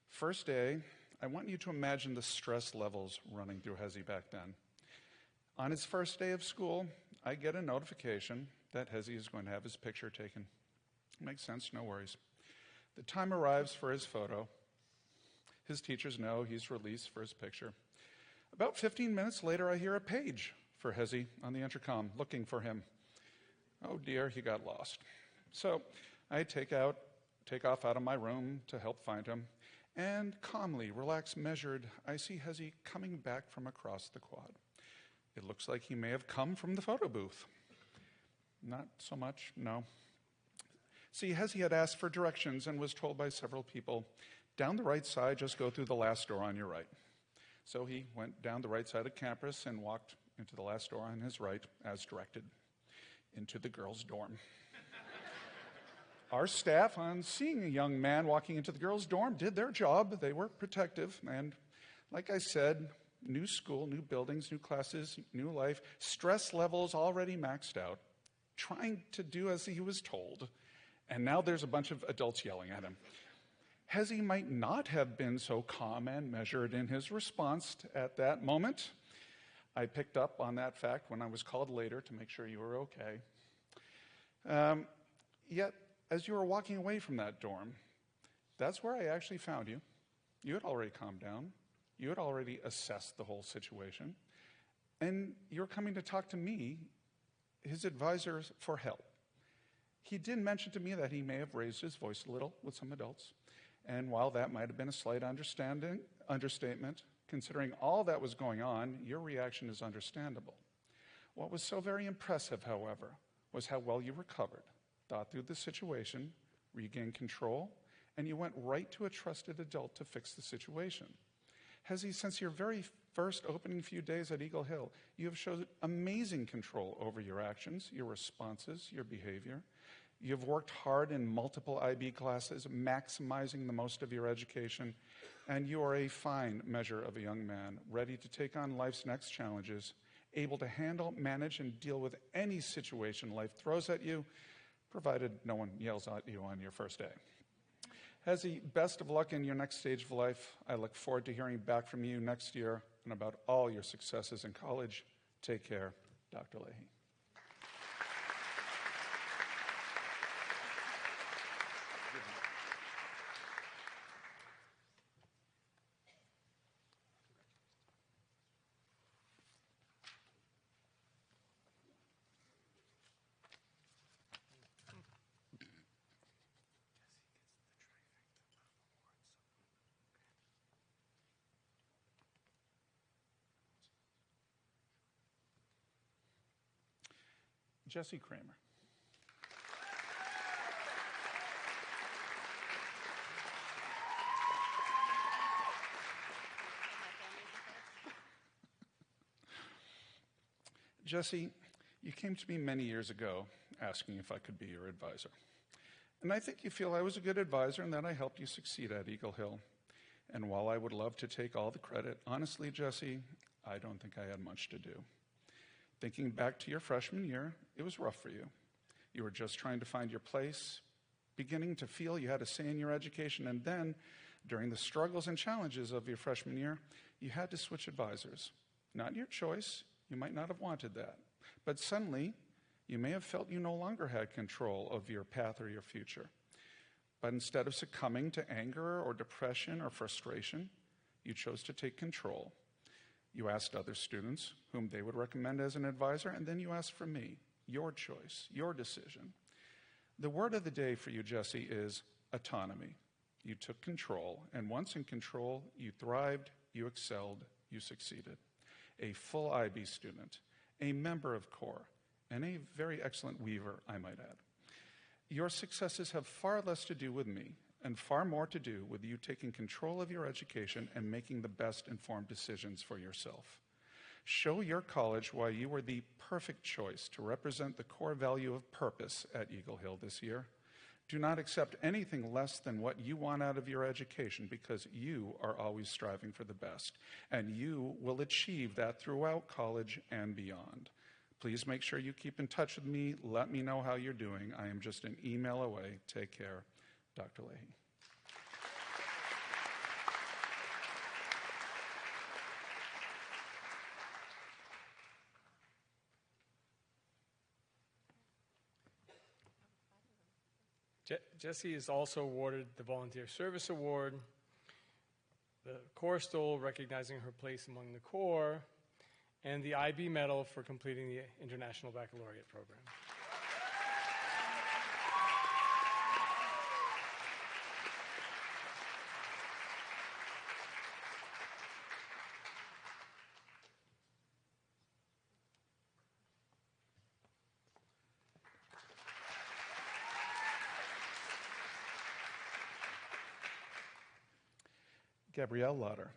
First day, I want you to imagine the stress levels running through Hezzy back then. On his first day of school, I get a notification that Hezzy is going to have his picture taken. Makes sense, no worries. The time arrives for his photo. His teachers know he's released for his picture. About 15 minutes later, I hear a page for Hezzy on the intercom, looking for him. Oh dear, he got lost. So I take off out of my room to help find him, and calmly, relaxed, measured, I see Hezzy coming back from across the quad. It looks like he may have come from the photo booth. Not so much, no. See, Hezzy had asked for directions and was told by several people, down the right side, just go through the last door on your right. So he went down the right side of campus and walked into the last door on his right, as directed, into the girls' dorm. Our staff, on seeing a young man walking into the girls' dorm, did their job. They were protective, and like I said, new school, new buildings, new classes, new life, stress levels already maxed out, trying to do as he was told. And now there's a bunch of adults yelling at him. Hezzy might not have been so calm and measured in his response at that moment. I picked up on that fact when I was called later to make sure you were okay. Yet, as you were walking away from that dorm, that's where I actually found you. You had already calmed down. You had already assessed the whole situation. And you're coming to talk to me, his advisor, for help. He did mention to me that he may have raised his voice a little with some adults. And while that might have been a slight understatement, considering all that was going on, your reaction is understandable. What was so very impressive, however, was how well you recovered, thought through the situation, regained control, and you went right to a trusted adult to fix the situation. Hezzy, since your very first opening few days at Eagle Hill, you have shown amazing control over your actions, your responses, your behavior. You've worked hard in multiple IB classes, maximizing the most of your education, and you are a fine measure of a young man, ready to take on life's next challenges, able to handle, manage, and deal with any situation life throws at you, provided no one yells at you on your first day. Hezzy, best of luck in your next stage of life. I look forward to hearing back from you next year and about all your successes in college. Take care, Dr. Leahy. Jesse Kramer. Jesse, you came to me many years ago asking if I could be your advisor. And I think you feel I was a good advisor and that I helped you succeed at Eagle Hill. And while I would love to take all the credit, honestly, Jesse, I don't think I had much to do. Thinking back to your freshman year, it was rough for you. You were just trying to find your place, beginning to feel you had a say in your education, and then, during the struggles and challenges of your freshman year, you had to switch advisors. Not your choice, you might not have wanted that, but suddenly, you may have felt you no longer had control of your path or your future. But instead of succumbing to anger or depression or frustration, you chose to take control. You asked other students whom they would recommend as an advisor, and then you asked for me, your choice, your decision. The word of the day for you, Jesse, is autonomy. You took control, and once in control, you thrived, you excelled, you succeeded. A full IB student, a member of CORE, and a very excellent weaver, I might add. Your successes have far less to do with me and far more to do with you taking control of your education and making the best informed decisions for yourself. Show your college why you were the perfect choice to represent the core value of purpose at Eagle Hill this year. Do not accept anything less than what you want out of your education, because you are always striving for the best, and you will achieve that throughout college and beyond. Please make sure you keep in touch with me. Let me know how you're doing. I am just an email away. Take care, Dr. Leahy. Jessie is also awarded the Volunteer Service Award, the Core Stole recognizing her place among the Core, and the IB Medal for completing the International Baccalaureate program. Gabrielle Lauder.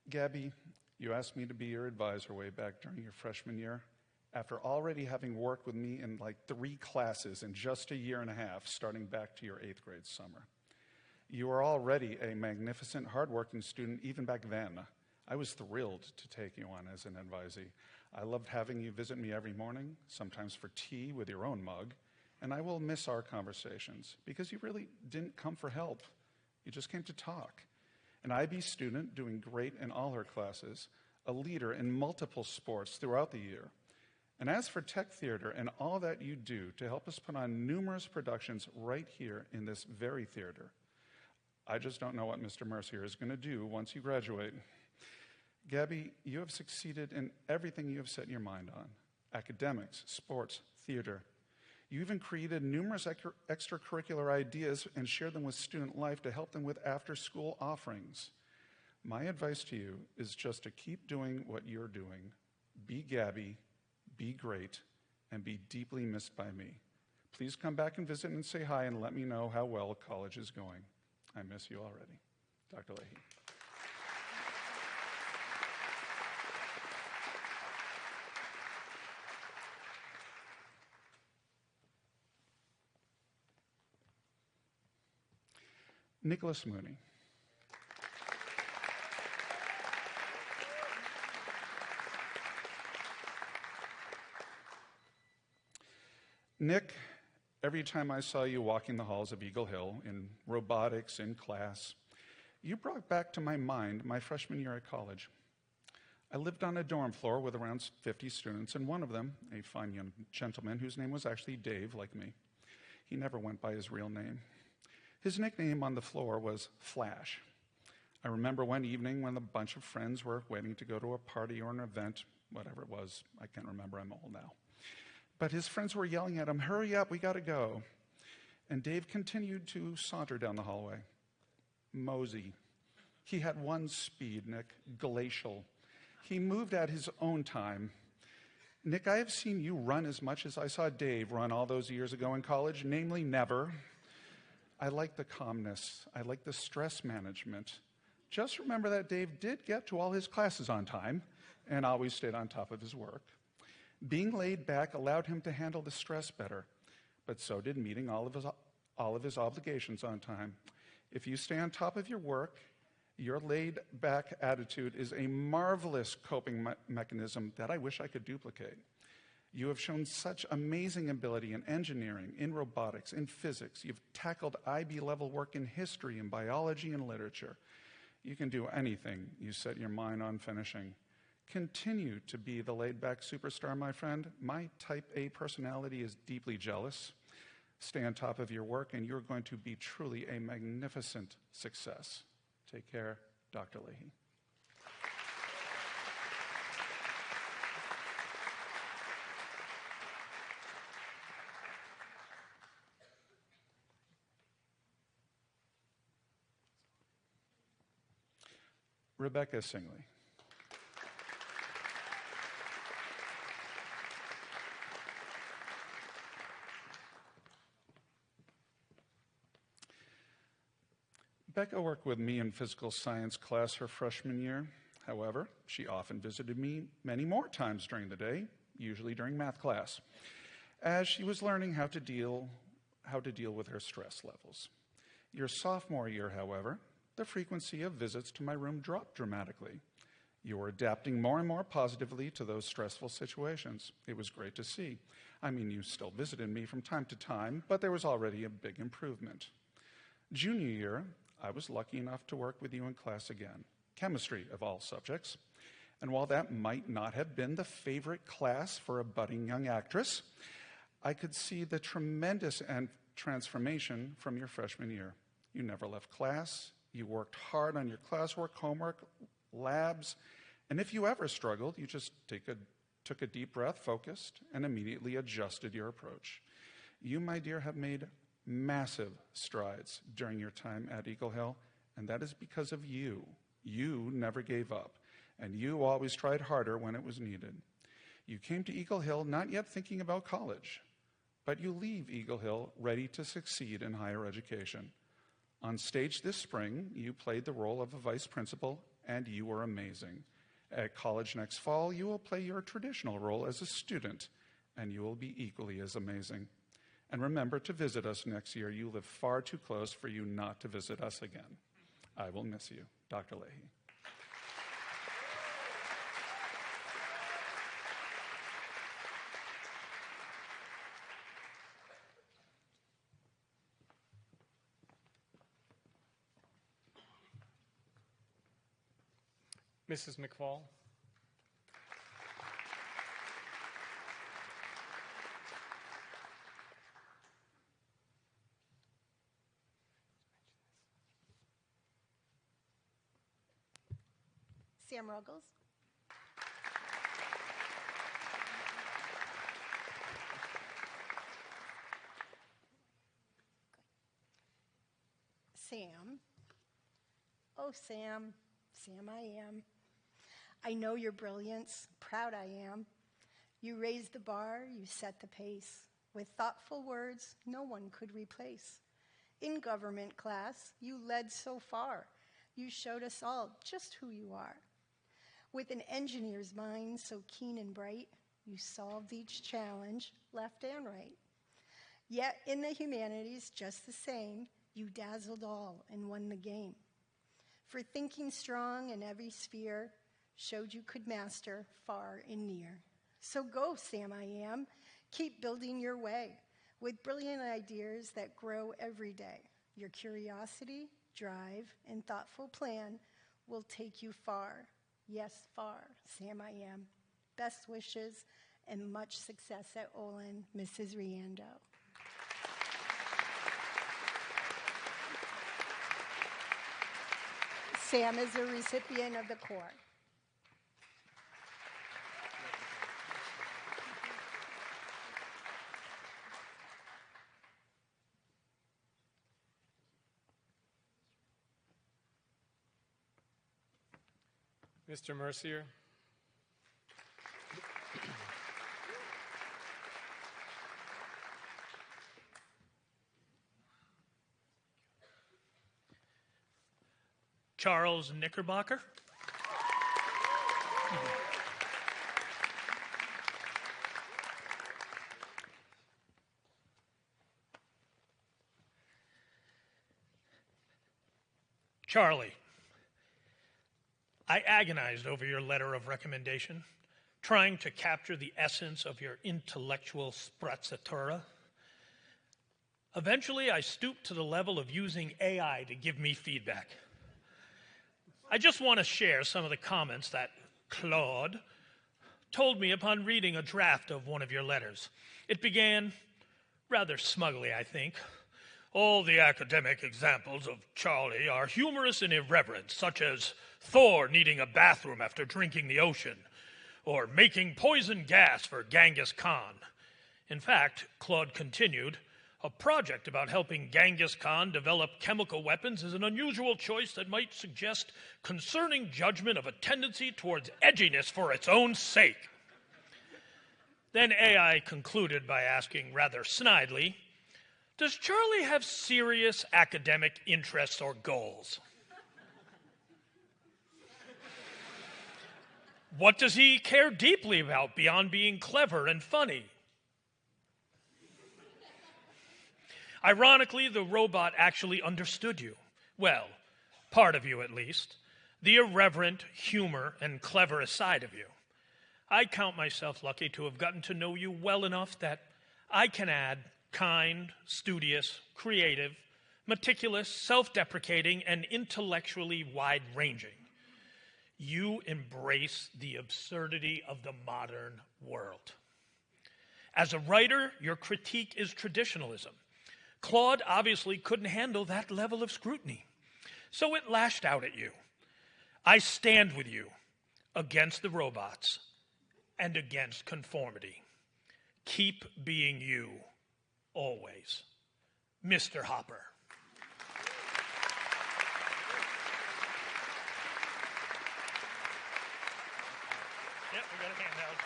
Gabby, you asked me to be your advisor way back during your freshman year, after already having worked with me in like 3 classes in just a year and a half, starting back to your 8th grade summer. You were already a magnificent, hardworking student even back then. I was thrilled to take you on as an advisee. I loved having you visit me every morning, sometimes for tea with your own mug, and I will miss our conversations because you really didn't come for help. You just came to talk. An IB student doing great in all her classes, a leader in multiple sports throughout the year. And as for Tech Theater and all that you do to help us put on numerous productions right here in this very theater, I just don't know what Mr. Mercier is going to do once you graduate. Gabby, you have succeeded in everything you have set your mind on. Academics, sports, theater. You even created numerous extracurricular ideas and shared them with student life to help them with after-school offerings. My advice to you is just to keep doing what you're doing. Be Gabby, be great, and be deeply missed by me. Please come back and visit and say hi and let me know how well college is going. I miss you already. Dr. Leahy. Nicholas Mooney. Nick, every time I saw you walking the halls of Eagle Hill in robotics, in class, you brought back to my mind my freshman year at college. I lived on a dorm floor with around 50 students, and one of them, a fine young gentleman whose name was actually Dave, like me. He never went by his real name. His nickname on the floor was Flash. I remember one evening when a bunch of friends were waiting to go to a party or an event, whatever it was, I can't remember, I'm old now. But his friends were yelling at him, "Hurry up, we gotta go." And Dave continued to saunter down the hallway. Mosey. He had one speed, Nick, glacial. He moved at his own time. Nick, I have seen you run as much as I saw Dave run all those years ago in college, namely never. I like the calmness. I like the stress management. Just remember that Dave did get to all his classes on time and always stayed on top of his work. Being laid back allowed him to handle the stress better, but so did meeting all of his obligations on time. If you stay on top of your work, your laid-back attitude is a marvelous coping mechanism that I wish I could duplicate. You have shown such amazing ability in engineering, in robotics, in physics. You've tackled IB-level work in history, in biology, and literature. You can do anything you set your mind on finishing. Continue to be the laid-back superstar, my friend. My type A personality is deeply jealous. Stay on top of your work, and you're going to be truly a magnificent success. Take care, Dr. Leahy. Rebecca Singley. Becca worked with me in physical science class her freshman year. However, she often visited me many more times during the day, usually during math class, as she was learning how to deal with her stress levels. Your sophomore year, however, the frequency of visits to my room dropped dramatically. You were adapting more and more positively to those stressful situations. It was great to see. I mean, you still visited me from time to time, but there was already a big improvement. Junior year, I was lucky enough to work with you in class again, chemistry of all subjects. And while that might not have been the favorite class for a budding young actress, I could see the tremendous transformation from your freshman year. You never left class. You worked hard on your classwork, homework, labs, and if you ever struggled, you just took a deep breath, focused, and immediately adjusted your approach. You, my dear, have made massive strides during your time at Eagle Hill, and that is because of you. You never gave up, and you always tried harder when it was needed. You came to Eagle Hill not yet thinking about college, but you leave Eagle Hill ready to succeed in higher education. On stage this spring, you played the role of a vice principal, and you were amazing. At college next fall, you will play your traditional role as a student, and you will be equally as amazing. And remember to visit us next year. You live far too close for you not to visit us again. I will miss you, Dr. Leahy. Mrs. McFall. Sam Ruggles. Sam. Oh, Sam. Sam, I am. I know your brilliance. Proud I am. You raised the bar. You set the pace. With thoughtful words no one could replace. In government class, you led so far. You showed us all just who you are. With an engineer's mind so keen and bright, you solved each challenge, left and right. Yet in the humanities, just the same, You dazzled all and won the game. For thinking strong in every sphere, showed you could master far and near. So go, Sam I Am, keep building your way with brilliant ideas that grow every day. Your curiosity, drive, and thoughtful plan will take you far. Yes, far, Sam I Am. Best wishes and much success at Olin, Mrs. Riando. Sam is a recipient of the Corps. Mr. Mercier. Charles Knickerbocker. Charlie, I agonized over your letter of recommendation, trying to capture the essence of your intellectual sprezzatura. Eventually, I stooped to the level of using AI to give me feedback. I just want to share some of the comments that Claude told me upon reading a draft of one of your letters. It began rather smugly, I think. All the academic examples of Charlie are humorous and irreverent, such as Thor needing a bathroom after drinking the ocean, or making poison gas for Genghis Khan. In fact, Claude continued, a project about helping Genghis Khan develop chemical weapons is an unusual choice that might suggest concerning judgment of a tendency towards edginess for its own sake. Then AI concluded by asking rather snidely, does Charlie have serious academic interests or goals? What does he care deeply about beyond being clever and funny? Ironically, the robot actually understood you. Well, part of you at least. The irreverent, humor, and clever side of you. I count myself lucky to have gotten to know you well enough that I can add kind, studious, creative, meticulous, self-deprecating, and intellectually wide-ranging. You embrace the absurdity of the modern world. As a writer, your critique is traditionalism. Claude obviously couldn't handle that level of scrutiny, so it lashed out at you. I stand with you against the robots and against conformity. Keep being you, always. Mr. Hopper. Yep, we got a handout.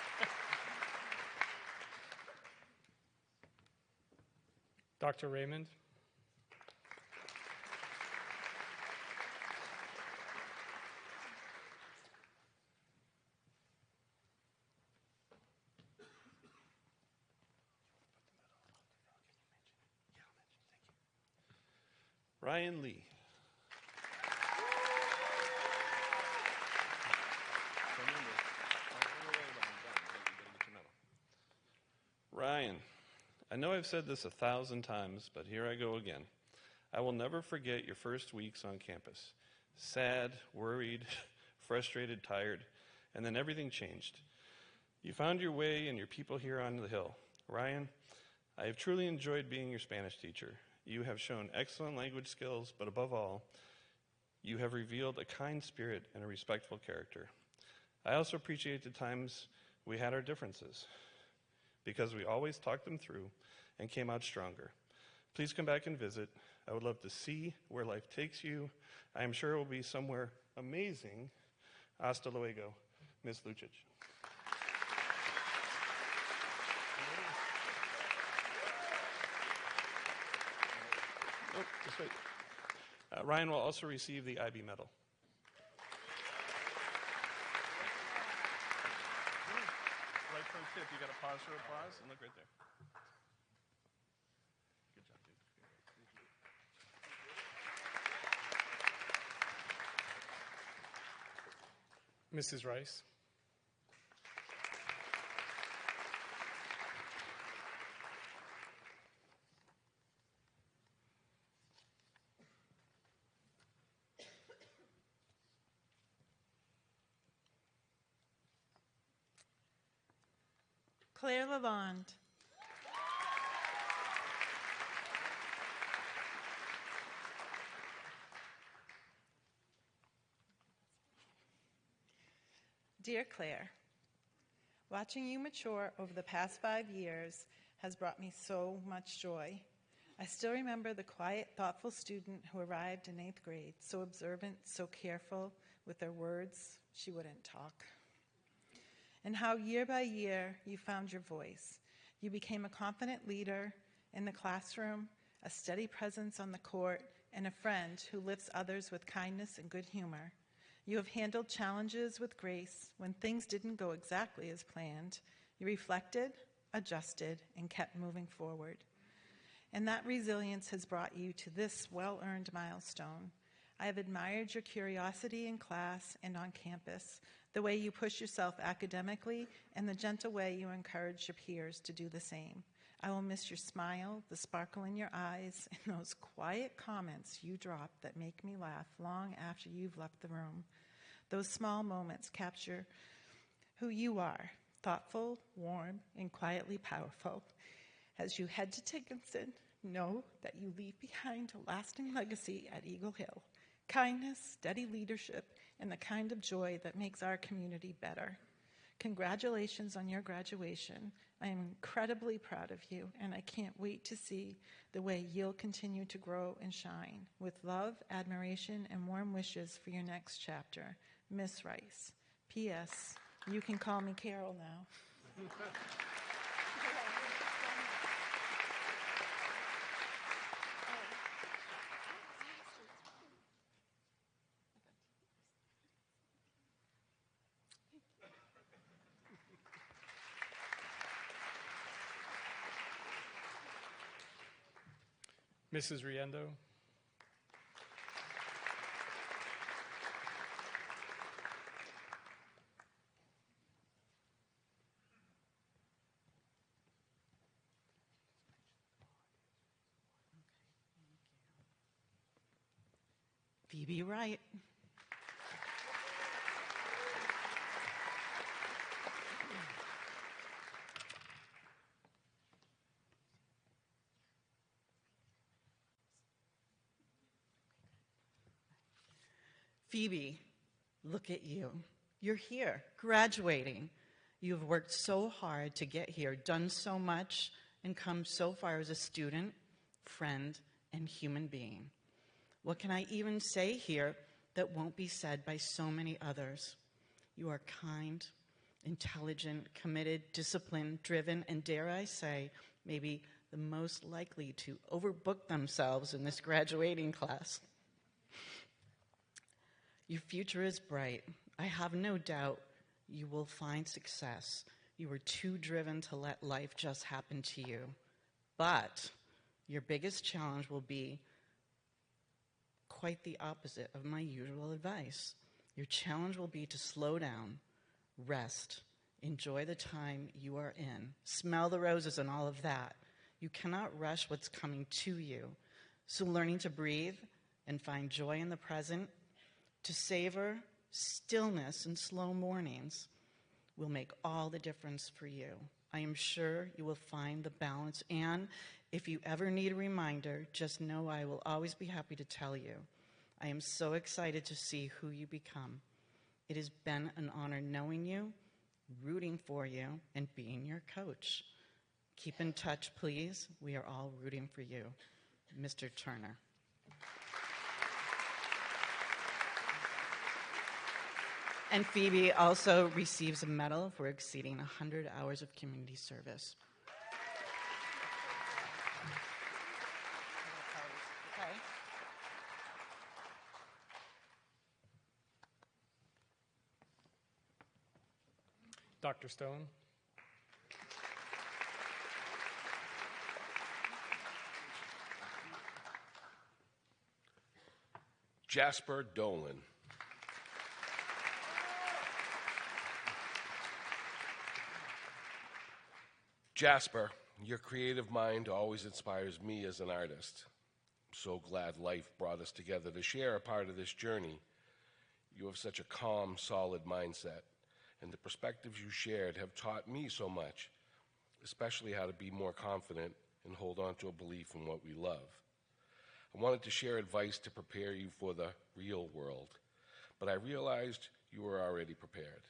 Dr. Raymond. Ryan Lee. Ryan, I know I've said this 1,000 times, but here I go again. I will never forget your first weeks on campus. Sad, worried, frustrated, tired, and then everything changed. You found your way and your people here on the Hill. Ryan, I have truly enjoyed being your Spanish teacher. You have shown excellent language skills, but above all, you have revealed a kind spirit and a respectful character. I also appreciate the times we had our differences, because we always talked them through and came out stronger. Please come back and visit. I would love to see where life takes you. I am sure it will be somewhere amazing. Hasta luego, Ms. Lucic. Oh, just wait. Ryan will also receive the IB medal. Right for the tip, you got to pause for applause and look right there. Good job, dude. Mrs. Rice. Claire Lalonde. Dear Claire, watching you mature over the past 5 years has brought me so much joy. I still remember the quiet, thoughtful student who arrived in 8th grade, so observant, so careful with her words, she wouldn't talk. And how year by year you found your voice. You became a confident leader in the classroom, a steady presence on the court, and a friend who lifts others with kindness and good humor. You have handled challenges with grace when things didn't go exactly as planned. You reflected, adjusted, and kept moving forward. And that resilience has brought you to this well-earned milestone. I have admired your curiosity in class and on campus, the way you push yourself academically, and the gentle way you encourage your peers to do the same. I will miss your smile, the sparkle in your eyes, and those quiet comments you drop that make me laugh long after you've left the room. Those small moments capture who you are, thoughtful, warm, and quietly powerful. As you head to Dickinson, know that you leave behind a lasting legacy at Eagle Hill. Kindness, steady leadership, and the kind of joy that makes our community better. Congratulations on your graduation. I am incredibly proud of you, and I can't wait to see the way you'll continue to grow and shine. With love, admiration, and warm wishes for your next chapter, Miss Rice. P.S. You can call me Carol now. Mrs. Riendo. Phoebe Wright. Phoebe, look at you. You're here, graduating. You've worked so hard to get here, done so much, and come so far as a student, friend, and human being. What can I even say here that won't be said by so many others? You are kind, intelligent, committed, disciplined, driven, and dare I say, maybe the most likely to overbook themselves in this graduating class. Your future is bright. I have no doubt you will find success. You are too driven to let life just happen to you. But your biggest challenge will be quite the opposite of my usual advice. Your challenge will be to slow down, rest, enjoy the time you are in, smell the roses and all of that. You cannot rush what's coming to you. So learning to breathe and find joy in the present, to savor stillness and slow mornings will make all the difference for you. I am sure you will find the balance, and if you ever need a reminder, just know I will always be happy to tell you. I am so excited to see who you become. It has been an honor knowing you, rooting for you, and being your coach. Keep in touch, please. We are all rooting for you. Mr. Turner. And Phoebe also receives a medal for exceeding 100 hours of community service. Okay. Dr. Stone. Jasper Dolan. Jasper, your creative mind always inspires me as an artist. I'm so glad life brought us together to share a part of this journey. You have such a calm, solid mindset, and the perspectives you shared have taught me so much, especially how to be more confident and hold on to a belief in what we love. I wanted to share advice to prepare you for the real world, but I realized you were already prepared.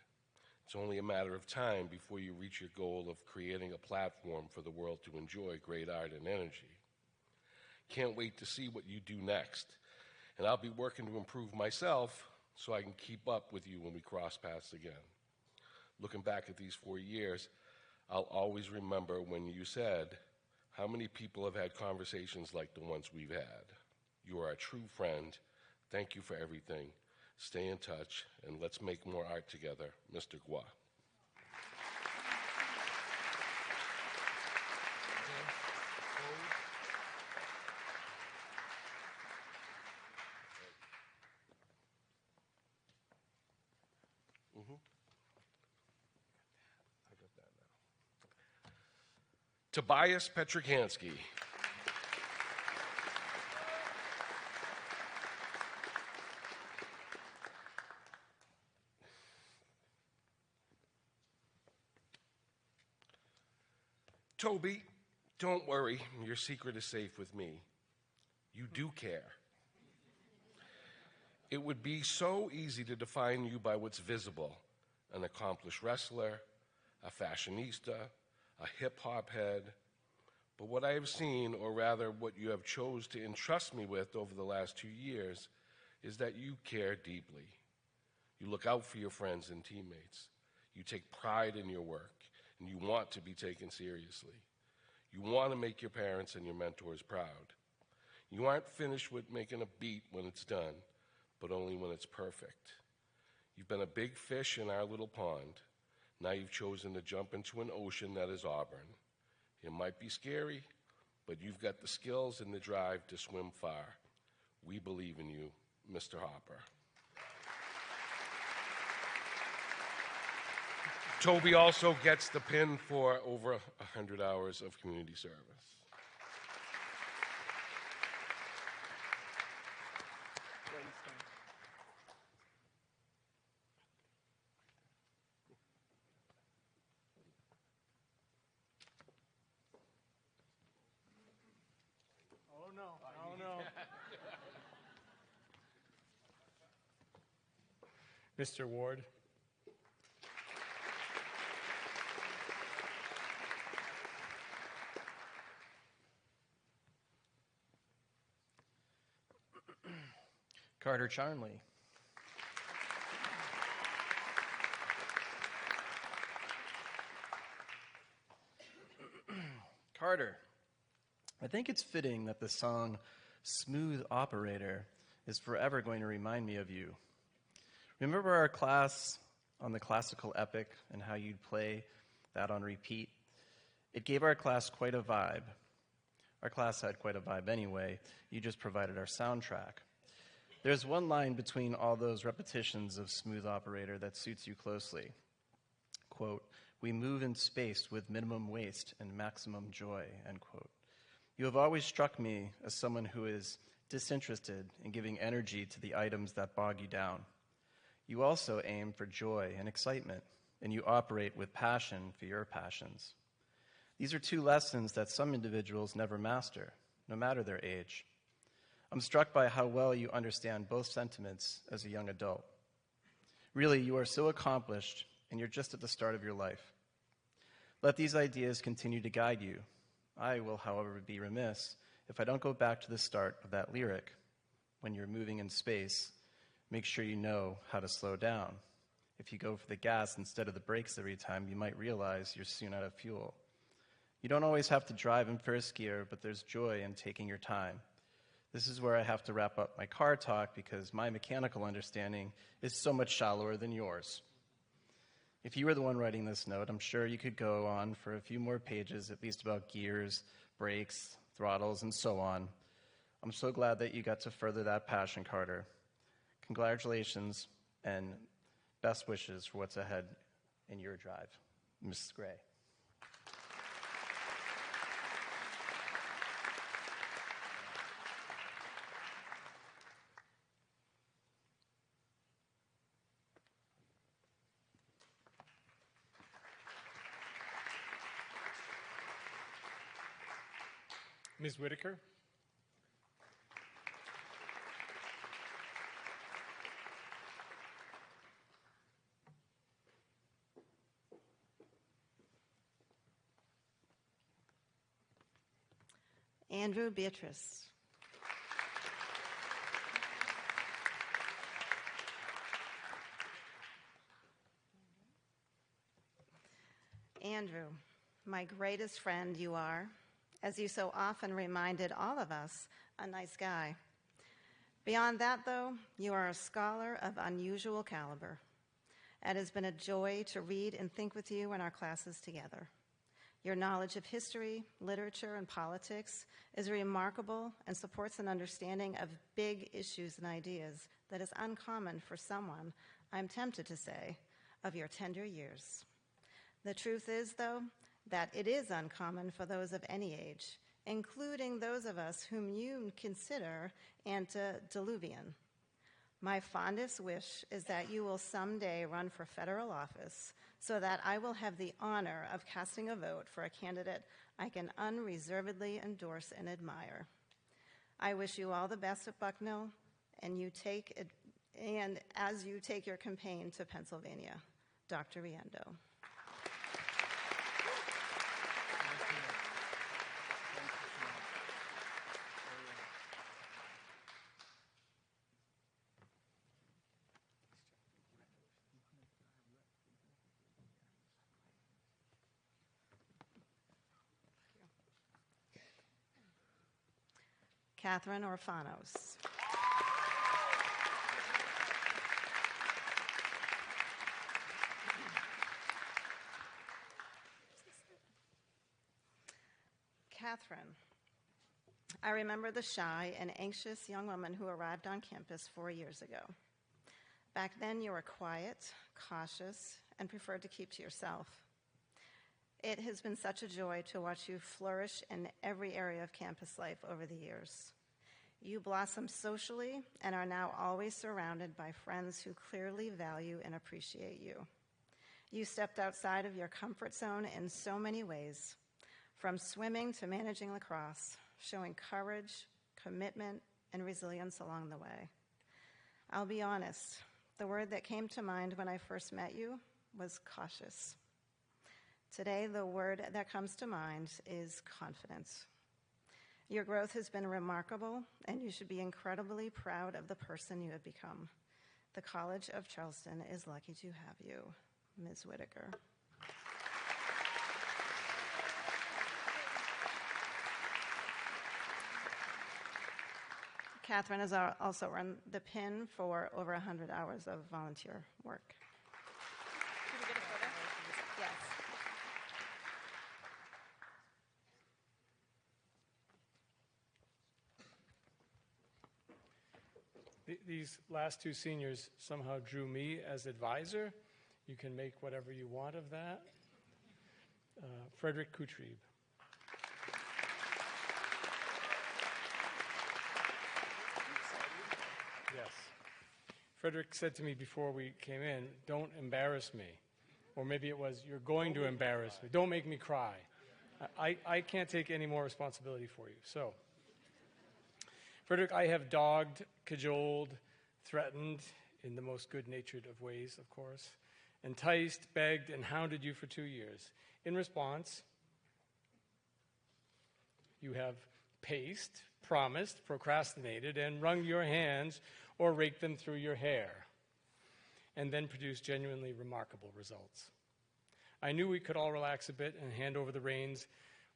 It's only a matter of time before you reach your goal of creating a platform for the world to enjoy great art and energy. Can't wait to see what you do next, and I'll be working to improve myself so I can keep up with you when we cross paths again. Looking back at these 4 years, I'll always remember when you said, how many people have had conversations like the ones we've had? You are a true friend. Thank you for everything. Stay in touch, and let's make more art together. Mr. Gua. Tobias Petrikansky. Toby, don't worry, your secret is safe with me. You do care. It would be so easy to define you by what's visible: an accomplished wrestler, a fashionista, a hip-hop head. But what I have seen, or rather what you have chose to entrust me with over the last 2 years, is that you care deeply. You look out for your friends and teammates. You take pride in your work, and you want to be taken seriously. You want to make your parents and your mentors proud. You aren't finished with making a beat when it's done, but only when it's perfect. You've been a big fish in our little pond. Now you've chosen to jump into an ocean that is Auburn. It might be scary, but you've got the skills and the drive to swim far. We believe in you, Mr. Hopper. Toby also gets the pin for over 100 hours of community service. Oh no, oh no. Mr. Ward. Carter Charnley. Carter, I think it's fitting that the song Smooth Operator is forever going to remind me of you. Remember our class on the classical epic and how you'd play that on repeat? It gave our class quite a vibe. Our class had quite a vibe anyway. You just provided our soundtrack. There's one line between all those repetitions of Smooth Operator that suits you closely. Quote, "We move in space with minimum waste and maximum joy," end quote. You have always struck me as someone who is disinterested in giving energy to the items that bog you down. You also aim for joy and excitement, and you operate with passion for your passions. These are two lessons that some individuals never master, no matter their age. I'm struck by how well you understand both sentiments as a young adult. Really, you are so accomplished, and you're just at the start of your life. Let these ideas continue to guide you. I will, however, be remiss if I don't go back to the start of that lyric. When you're moving in space, make sure you know how to slow down. If you go for the gas instead of the brakes every time, you might realize you're soon out of fuel. You don't always have to drive in first gear, but there's joy in taking your time. This is where I have to wrap up my car talk because my mechanical understanding is so much shallower than yours. If you were the one writing this note, I'm sure you could go on for a few more pages, at least about gears, brakes, throttles, and so on. I'm so glad that you got to further that passion, Carter. Congratulations and best wishes for what's ahead in your drive. Mrs. Gray. Ms. Whitaker. Andrew Beatrice. Andrew, my greatest friend you are, as you so often reminded all of us, a nice guy. Beyond that, though, you are a scholar of unusual caliber. It has been a joy to read and think with you in our classes together. Your knowledge of history, literature, and politics is remarkable and supports an understanding of big issues and ideas that is uncommon for someone, I'm tempted to say, of your tender years. The truth is, though, that it is uncommon for those of any age, including those of us whom you consider antediluvian. My fondest wish is that you will someday run for federal office so that I will have the honor of casting a vote for a candidate I can unreservedly endorse and admire. I wish you all the best at Bucknell, and as you take your campaign to Pennsylvania. Dr. Riendo. Catherine Orfanos. Catherine, I remember the shy and anxious young woman who arrived on campus 4 years ago. Back then, you were quiet, cautious, and preferred to keep to yourself. It has been such a joy to watch you flourish in every area of campus life over the years. You blossom socially and are now always surrounded by friends who clearly value and appreciate you. You stepped outside of your comfort zone in so many ways, from swimming to managing lacrosse, showing courage, commitment, and resilience along the way. I'll be honest, the word that came to mind when I first met you was cautious. Today, the word that comes to mind is confidence. Your growth has been remarkable, and you should be incredibly proud of the person you have become. The College of Charleston is lucky to have you. Ms. Whitaker. Catherine has also run the PIN for over 100 hours of volunteer work. Can we get a photo? Yes. These last two seniors somehow drew me as advisor. You can make whatever you want of that. Frederick Kutrieb. Yes. Frederick said to me before we came in, "Don't embarrass me." Or maybe it was, "You're going to embarrass me. Don't make me cry." I can't take any more responsibility for you. So, Frederick, I have dogged, cajoled, threatened, in the most good-natured of ways, of course, enticed, begged, and hounded you for 2 years. In response, you have paced, promised, procrastinated, and wrung your hands or raked them through your hair, and then produced genuinely remarkable results. I knew we could all relax a bit and hand over the reins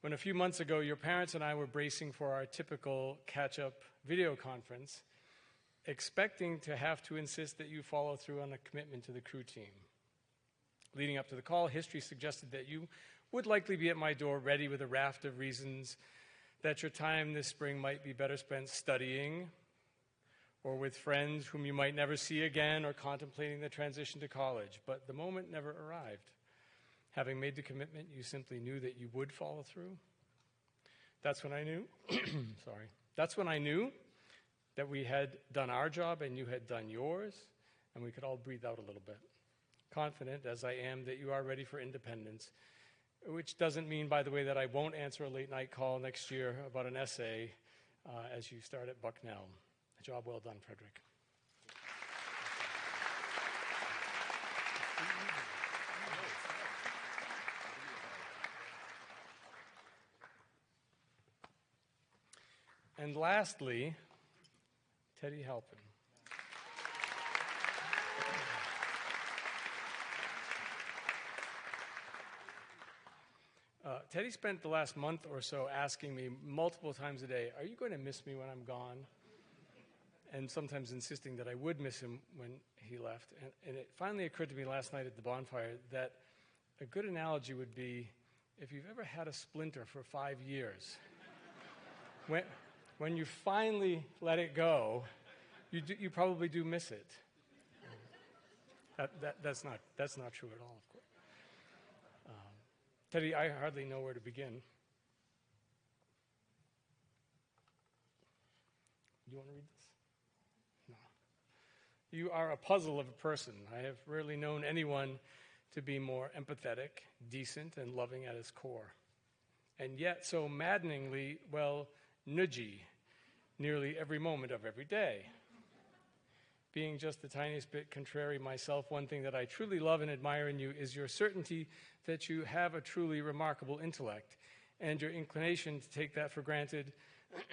when a few months ago your parents and I were bracing for our typical catch-up video conference, expecting to have to insist that you follow through on a commitment to the crew team. Leading up to the call, history suggested that you would likely be at my door ready with a raft of reasons that your time this spring might be better spent studying or with friends whom you might never see again or contemplating the transition to college. But the moment never arrived. Having made the commitment, you simply knew that you would follow through. That's when I knew, that's when I knew that we had done our job and you had done yours, and we could all breathe out a little bit. Confident as I am that you are ready for independence, which doesn't mean, by the way, that I won't answer a late night call next year about an essay as you start at Bucknell. A job well done, Frederick. And lastly, Teddy Halpin. Teddy spent the last month or so asking me multiple times a day, are you going to miss me when I'm gone? And sometimes insisting that I would miss him when he left. And it finally occurred to me last night at the bonfire that a good analogy would be if you've ever had a splinter for 5 years, when you finally let it go, you probably do miss it. That's not true at all, of course. Teddy, I hardly know where to begin. Do you want to read this? No. You are a puzzle of a person. I have rarely known anyone to be more empathetic, decent, and loving at his core. And yet so maddeningly, well, nudgy, nearly every moment of every day. Being just the tiniest bit contrary myself, one thing that I truly love and admire in you is your certainty that you have a truly remarkable intellect, and your inclination to take that for granted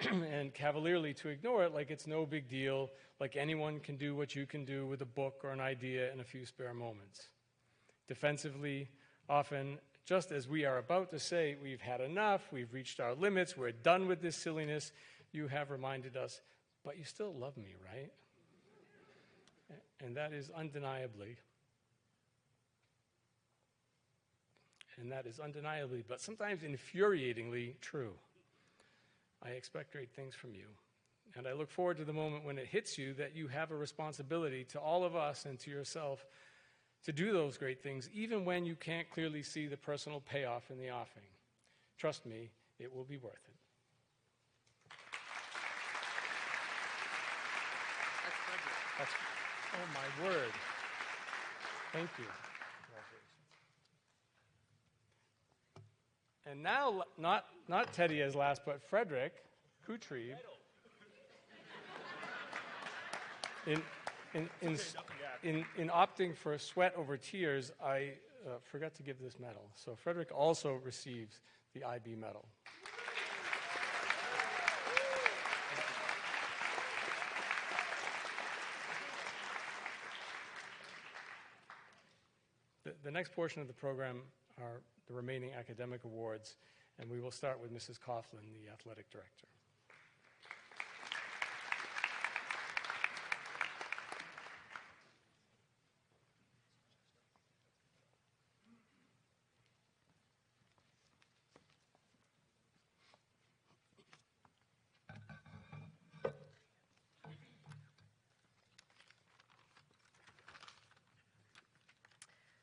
and cavalierly to ignore it like it's no big deal, like anyone can do what you can do with a book or an idea in a few spare moments. Defensively, often, just as we are about to say, we've had enough, we've reached our limits, we're done with this silliness, you have reminded us, but you still love me, right? And that is undeniably, but sometimes infuriatingly true. I expect great things from you. And I look forward to the moment when it hits you that you have a responsibility to all of us and to yourself to do those great things, even when you can't clearly see the personal payoff in the offing. Trust me, it will be worth it. Oh, my word. Thank you. And now, not Teddy as last, but Frederick Kutrieb. In opting for sweat over tears, I forgot to give this medal. So Frederick also receives the IB medal. The next portion of the program are the remaining academic awards, and we will start with Mrs. Coughlin, the athletic director.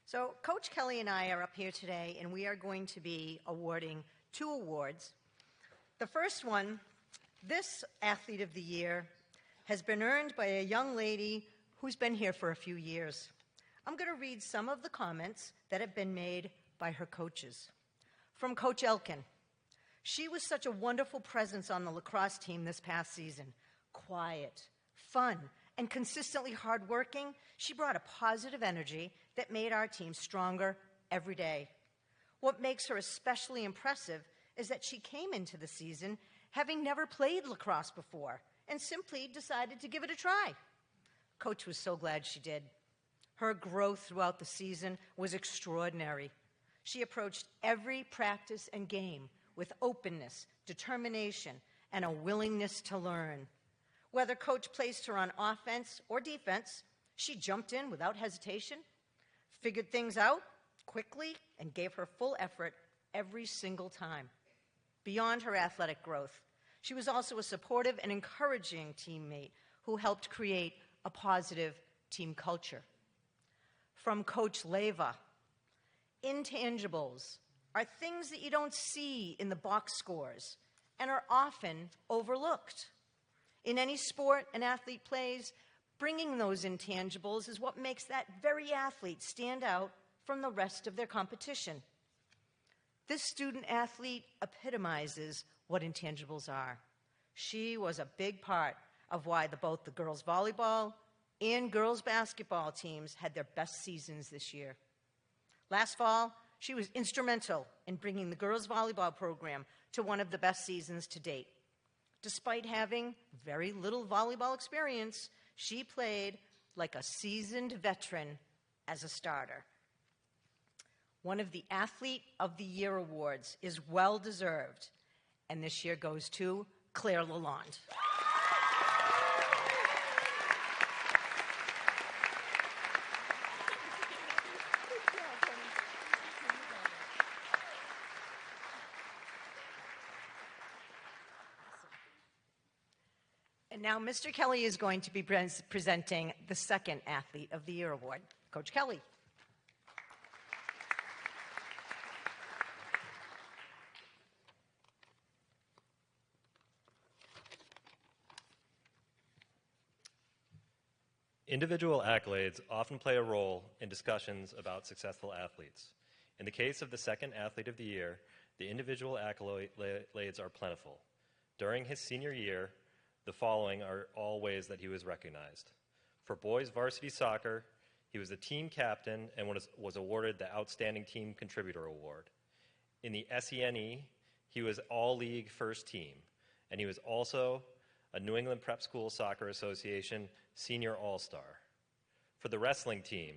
So Coach Kelly and I are up here today, and we are going to be awarding 2 awards. The first one, this Athlete of the Year, has been earned by a young lady who's been here for a few years. I'm going to read some of the comments that have been made by her coaches. From Coach Elkin, she was such a wonderful presence on the lacrosse team this past season. Quiet, fun, and consistently hardworking, she brought a positive energy that made our team stronger every day. What makes her especially impressive is that she came into the season having never played lacrosse before and simply decided to give it a try. Coach was so glad she did. Her growth throughout the season was extraordinary. She approached every practice and game with openness, determination, and a willingness to learn. Whether Coach placed her on offense or defense, she jumped in without hesitation, figured things out quickly, and gave her full effort every single time. Beyond her athletic growth, she was also a supportive and encouraging teammate who helped create a positive team culture. From Coach Leva, intangibles are things that you don't see in the box scores and are often overlooked. In any sport an athlete plays, bringing those intangibles is what makes that very athlete stand out from the rest of their competition. This student athlete epitomizes what intangibles are. She was a big part of why both the girls volleyball and girls basketball teams had their best seasons this year. Last fall, she was instrumental in bringing the girls volleyball program to one of the best seasons to date. Despite having very little volleyball experience, she played like a seasoned veteran as a starter. One of the Athlete of the Year awards is well deserved, and this year goes to Claire Lalonde. And now Mr. Kelly is going to be presenting the second Athlete of the Year award. Coach Kelly. Individual accolades often play a role in discussions about successful athletes. In the case of the second Athlete of the Year, the individual accolades are plentiful. During his senior year, the following are all ways that he was recognized. For boys varsity soccer, he was the team captain and was awarded the Outstanding Team Contributor Award. In the SENE, he was All-League First Team, and he was also a New England Prep School Soccer Association Senior All-Star. For the wrestling team,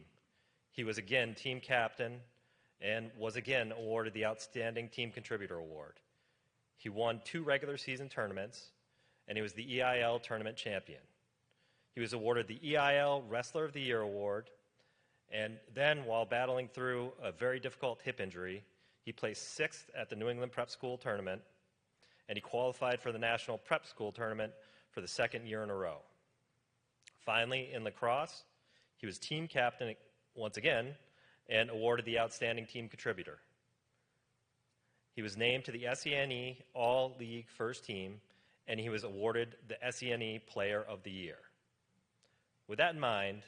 he was again team captain and was again awarded the Outstanding Team Contributor Award. He won 2 regular season tournaments, and he was the EIL tournament champion. He was awarded the EIL Wrestler of the Year award, and then while battling through a very difficult hip injury, he placed 6th at the New England Prep School tournament, and he qualified for the National Prep School tournament for the 2nd year in a row. Finally, in lacrosse, he was team captain once again and awarded the Outstanding Team Contributor. He was named to the SENE All-League First Team, and he was awarded the SENE Player of the Year. With that in mind,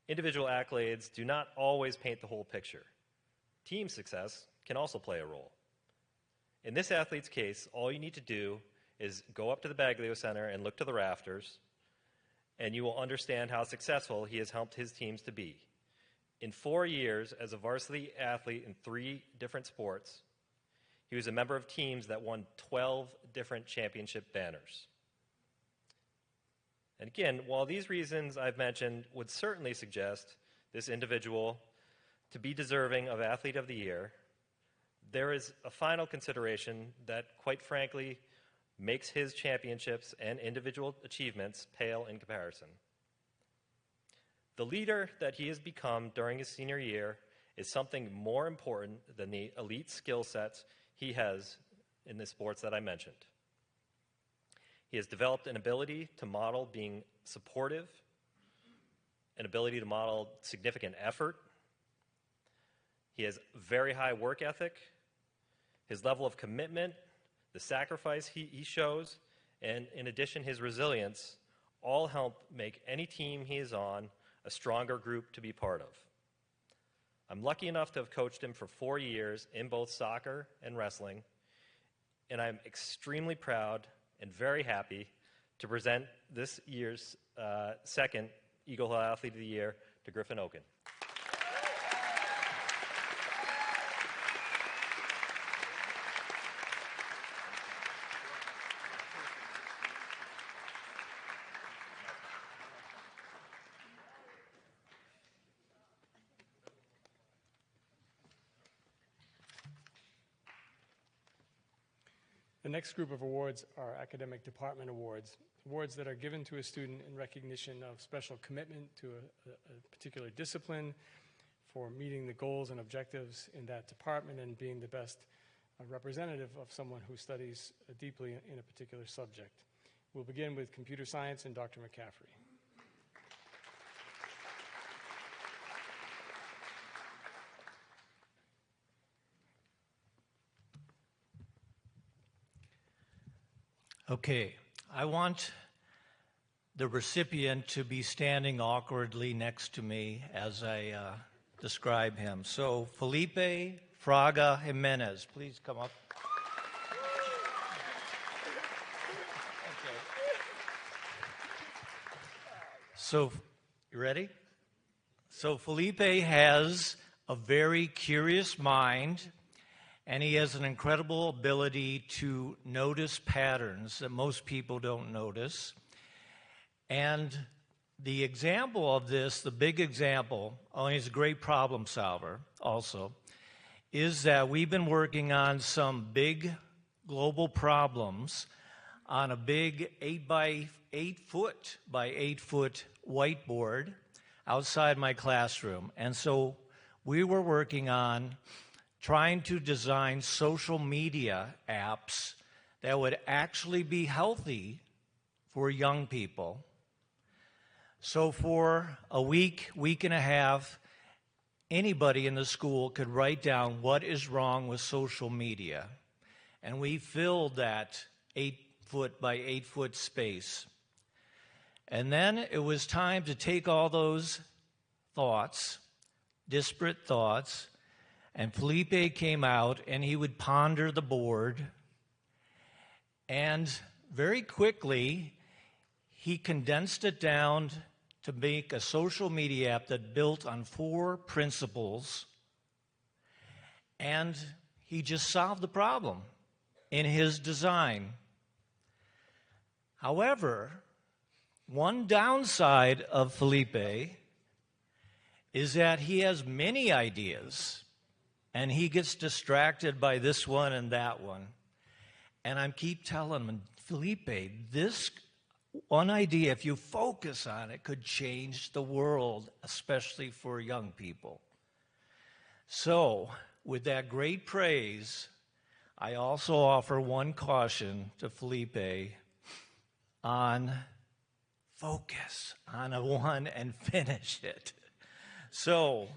individual accolades do not always paint the whole picture. Team success can also play a role. In this athlete's case, all you need to do is go up to the Baccalaureate Center and look to the rafters, and you will understand how successful he has helped his teams to be. In 4 years as a varsity athlete in 3 different sports, he was a member of teams that won 12 different championship banners. And again, while these reasons I've mentioned would certainly suggest this individual to be deserving of Athlete of the Year, there is a final consideration that, quite frankly, makes his championships and individual achievements pale in comparison. The leader that he has become during his senior year is something more important than the elite skill sets he has in the sports that I mentioned. He has developed an ability to model being supportive, an ability to model significant effort. He has very high work ethic. His level of commitment, the sacrifice he shows, and in addition, his resilience, all help make any team he is on a stronger group to be part of. I'm lucky enough to have coached him for 4 years in both soccer and wrestling, and I'm extremely proud and very happy to present this year's second Eagle Hill Athlete of the Year to Griffin Oken. The next group of awards are academic department awards, awards that are given to a student in recognition of special commitment to a particular discipline, for meeting the goals and objectives in that department and being the best representative of someone who studies deeply in a particular subject. We'll begin with computer science and Dr. McCaffrey. Okay, I want the recipient to be standing awkwardly next to me as I describe him. So Felipe Fraga Jimenez. Please come up. So, you ready? So Felipe has a very curious mind, and he has an incredible ability to notice patterns that most people don't notice. And the example of this, the big example, he's a great problem solver also, is that we've been working on some big global problems on a big 8 by 8 foot by 8 foot whiteboard outside my classroom. And so we were working on trying to design social media apps that would actually be healthy for young people. So for a week, week and a half, anybody in the school could write down what is wrong with social media. And we filled that 8 foot by 8 foot space. And then it was time to take all those thoughts, disparate thoughts, and Felipe came out and he would ponder the board. And very quickly, he condensed it down to make a social media app that built on 4 principles. And he just solved the problem in his design. However, one downside of Felipe is that he has many ideas, and he gets distracted by this one and that one. And I keep telling him, Felipe, this one idea, if you focus on it, could change the world, especially for young people. So, with that great praise, I also offer one caution to Felipe on focus on a one and finish it. So,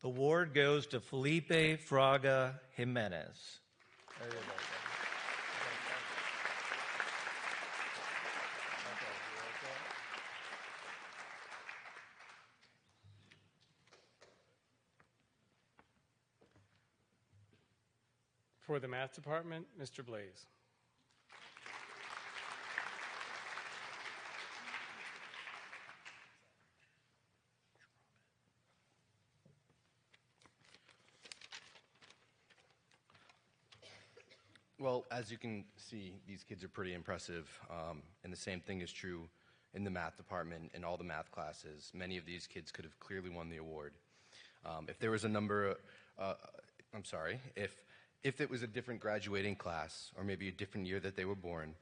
the award goes to Felipe Fraga Jimenez. There you go. For the math department, Mr. Blaze. Well, as you can see, these kids are pretty impressive, and the same thing is true in the math department and all the math classes. Many of these kids could have clearly won the award. If there was a number, if it was a different graduating class or maybe a different year that they were born,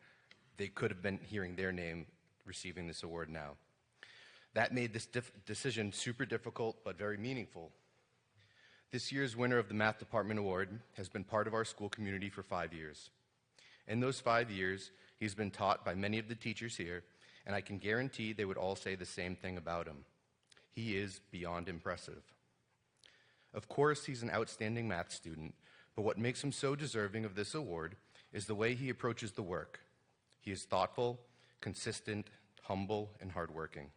they could have been hearing their name receiving this award now. That made this decision super difficult but very meaningful. This year's winner of the Math Department Award has been part of our school community for 5 years. In those 5 years, he's been taught by many of the teachers here, and I can guarantee they would all say the same thing about him. He is beyond impressive. Of course, he's an outstanding math student, but what makes him so deserving of this award is the way he approaches the work. He is thoughtful, consistent, humble, and hardworking.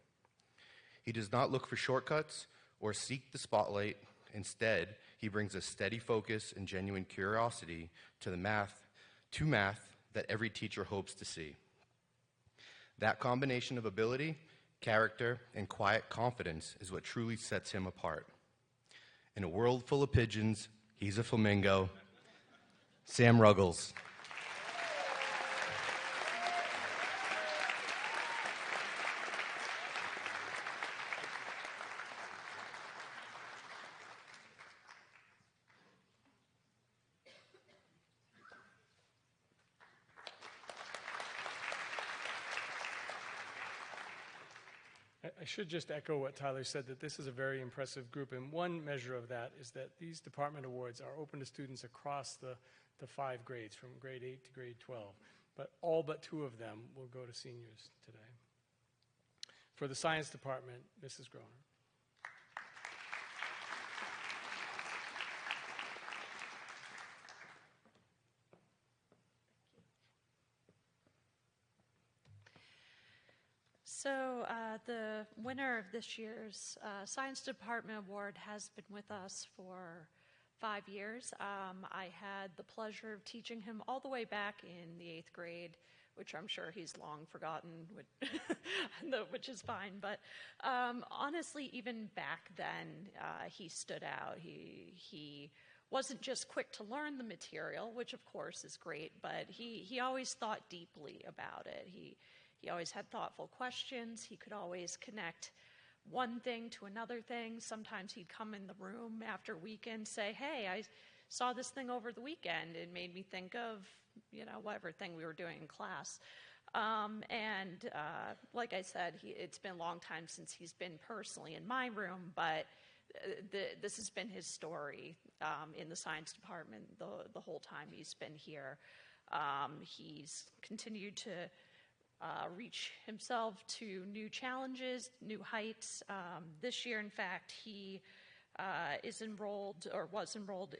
He does not look for shortcuts or seek the spotlight. Instead, he brings a steady focus and genuine curiosity to math that every teacher hopes to see. That combination of ability, character, and quiet confidence is what truly sets him apart. In a world full of pigeons, he's a flamingo. Sam Ruggles. I should just echo what Tyler said, that this is a very impressive group, and one measure of that is that these department awards are open to students across the 5 grades, from grade 8 to grade 12, but all but 2 of them will go to seniors today. For the science department, Mrs. Groner. So the winner of this year's Science Department Award has been with us for 5 years. I had the pleasure of teaching him all the way back in the 8th grade, which I'm sure he's long forgotten, which is fine. But honestly, even back then, he stood out. He wasn't just quick to learn the material, which of course is great, but he always thought deeply about it. He always had thoughtful questions. He could always connect one thing to another thing. Sometimes he'd come in the room after weekend, say, "Hey, I saw this thing over the weekend. It made me think of, whatever thing we were doing in class." Like I said, it's been a long time since he's been personally in my room, but this has been his story in the science department the whole time he's been here. He's continued to reach himself to new challenges, new heights. This year, in fact, he is enrolled or was enrolled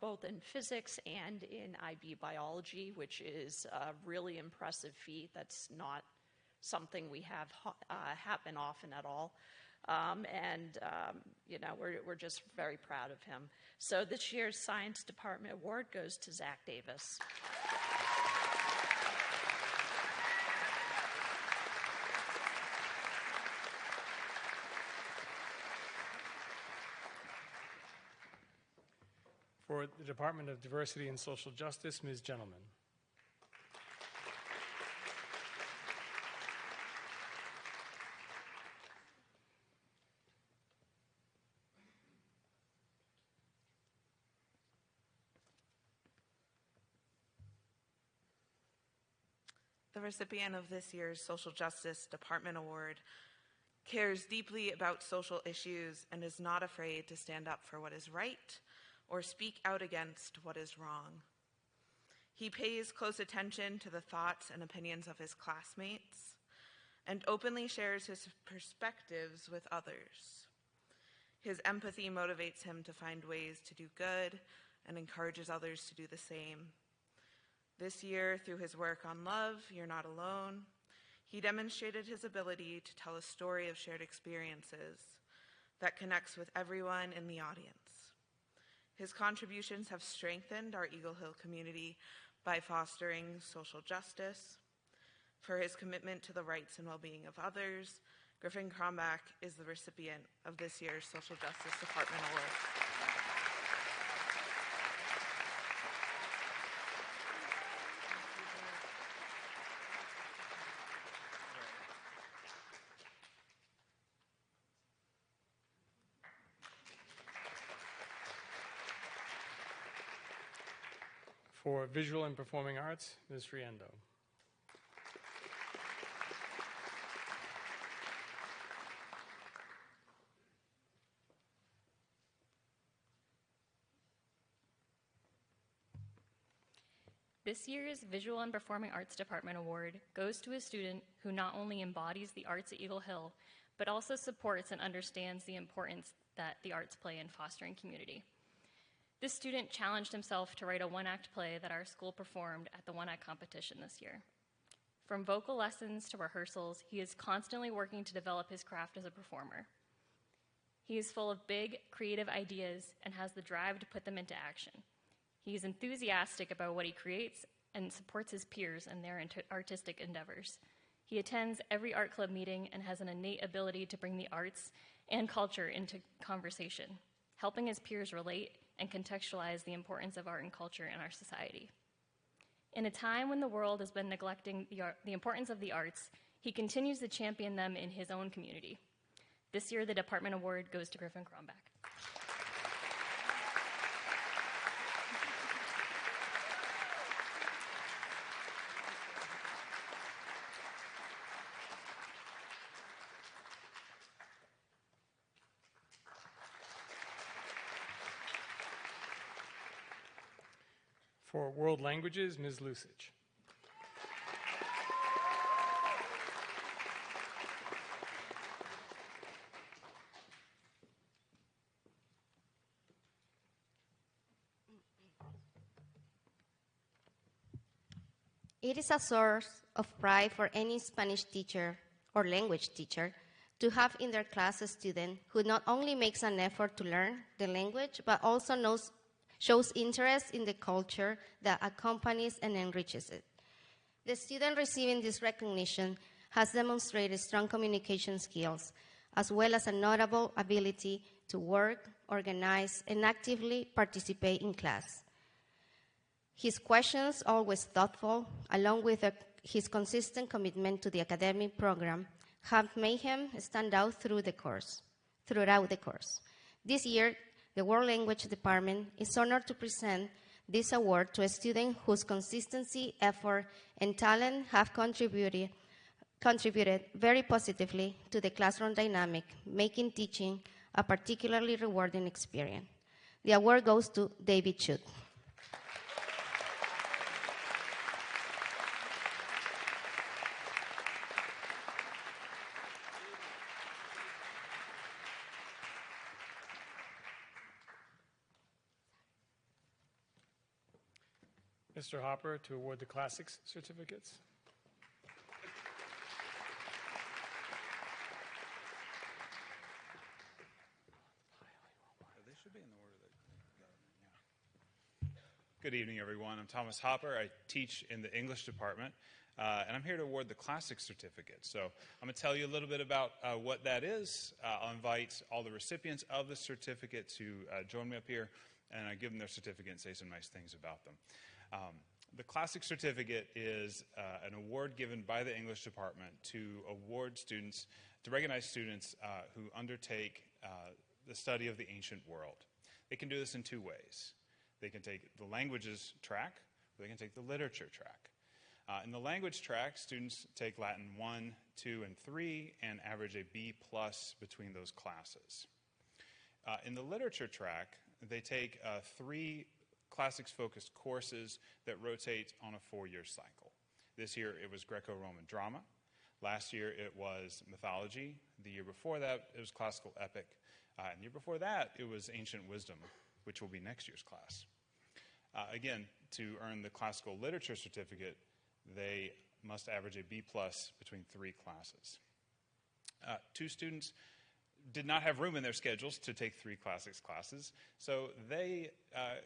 both in physics and in IB biology, which is a really impressive feat. That's not something we have happen often at all. We're just very proud of him. So this year's Science Department Award goes to Zach Davis. For the Department of Diversity and Social Justice, Ms. Gentleman. The recipient of this year's Social Justice Department Award cares deeply about social issues and is not afraid to stand up for what is right or speak out against what is wrong. He pays close attention to the thoughts and opinions of his classmates and openly shares his perspectives with others. His empathy motivates him to find ways to do good and encourages others to do the same. This year, through his work on Love, You're Not Alone, he demonstrated his ability to tell a story of shared experiences that connects with everyone in the audience. His contributions have strengthened our Eagle Hill community by fostering social justice. For his commitment to the rights and well-being of others, Griffin Cromback is the recipient of this year's Social Justice Department Award. For Visual and Performing Arts, Ms. Riendo. This year's Visual and Performing Arts Department Award goes to a student who not only embodies the arts at Eagle Hill, but also supports and understands the importance that the arts play in fostering community. This student challenged himself to write a one-act play that our school performed at the one-act competition this year. From vocal lessons to rehearsals, he is constantly working to develop his craft as a performer. He is full of big, creative ideas and has the drive to put them into action. He is enthusiastic about what he creates and supports his peers in their artistic endeavors. He attends every art club meeting and has an innate ability to bring the arts and culture into conversation, helping his peers relate and contextualize the importance of art and culture in our society. In a time when the world has been neglecting the importance of the arts, he continues to champion them in his own community. This year, the Department Award goes to Griffin Cromback. For World Languages, Ms. Lusich. It is a source of pride for any Spanish teacher or language teacher to have in their class a student who not only makes an effort to learn the language, but also knows shows interest in the culture that accompanies and enriches it. The student receiving this recognition has demonstrated strong communication skills, as well as a notable ability to work, organize, and actively participate in class. His questions, always thoughtful, along with his consistent commitment to the academic program, have made him stand out throughout the course. This year, the World Language Department is honored to present this award to a student whose consistency, effort, and talent have contributed very positively to the classroom dynamic, making teaching a particularly rewarding experience. The award goes to David Chute. Mr. Hopper to award the Classics certificates. They should be in the order that. Good evening, everyone. I'm Thomas Hopper. I teach in the English department, and I'm here to award the Classics certificate. So I'm going to tell you a little bit about what that is. I'll invite all the recipients of the certificate to join me up here, and I give them their certificate and say some nice things about them. The Classic Certificate is an award given by the English department to award students, to recognize students who undertake the study of the ancient world. They can do this in two ways. They can take the languages track, or they can take the literature track. In the language track, students take Latin 1, 2, and 3 and average a B+ between those classes. In the literature track, they take 3 classics-focused courses that rotate on a 4-year cycle. This year it was Greco-Roman drama. Last year it was mythology. The year before that it was classical epic. And the year before that it was ancient wisdom, which will be next year's class. Again, to earn the classical literature certificate, they must average a B+ between 3 classes. 2 students did not have room in their schedules to take 3 classics classes, so they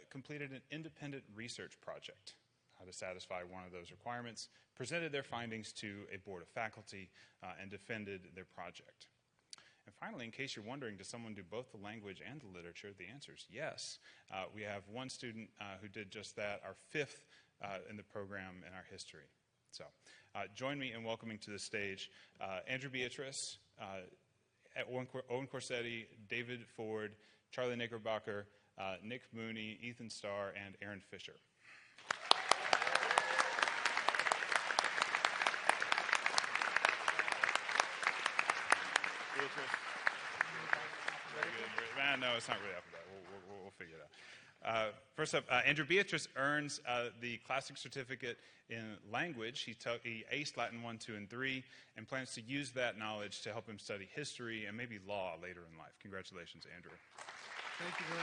completed an independent research project to satisfy one of those requirements, presented their findings to a board of faculty, and defended their project. And finally, in case you're wondering, does someone do both the language and the literature? The answer is yes. We have one student who did just that, our 5th in the program in our history. So join me in welcoming to the stage Andrew Beatrice, Owen Corsetti, David Ford, Charlie Knickerbocker, Nick Mooney, Ethan Starr, and Aaron Fisher. No, it's not really alphabet. We'll figure it out. First up, Andrew Beatrice earns the Classic Certificate in language. He aced Latin 1, 2, and 3, and plans to use that knowledge to help him study history and maybe law later in life. Congratulations, Andrew. Thank you very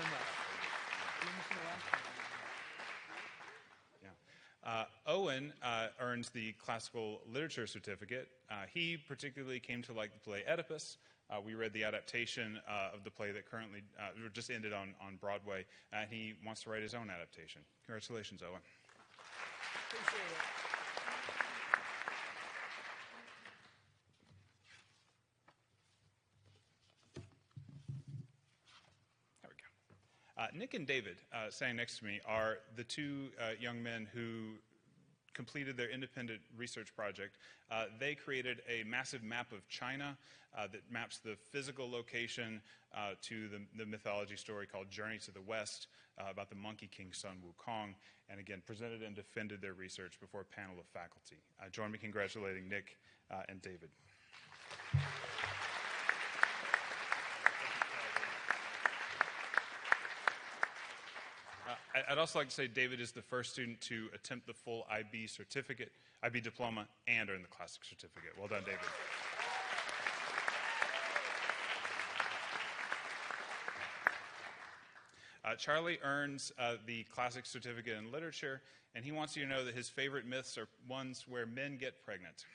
much. Owen earns the Classical Literature Certificate. He particularly came to like the play Oedipus. We read the adaptation of the play that currently just ended on Broadway, and he wants to write his own adaptation. Congratulations, Owen. Appreciate it. There we go. Nick and David, standing next to me, are the 2 young men who completed their independent research project. They created a massive map of China that maps the physical location to the mythology story called Journey to the West about the Monkey King son Wukong, and again presented and defended their research before a panel of faculty. Join me congratulating Nick and David. I'd also like to say David is the first student to attempt the full IB certificate, IB diploma, and earn the Classic Certificate. Well done, David. Charlie earns the Classic Certificate in Literature, and he wants you to know that his favorite myths are ones where men get pregnant.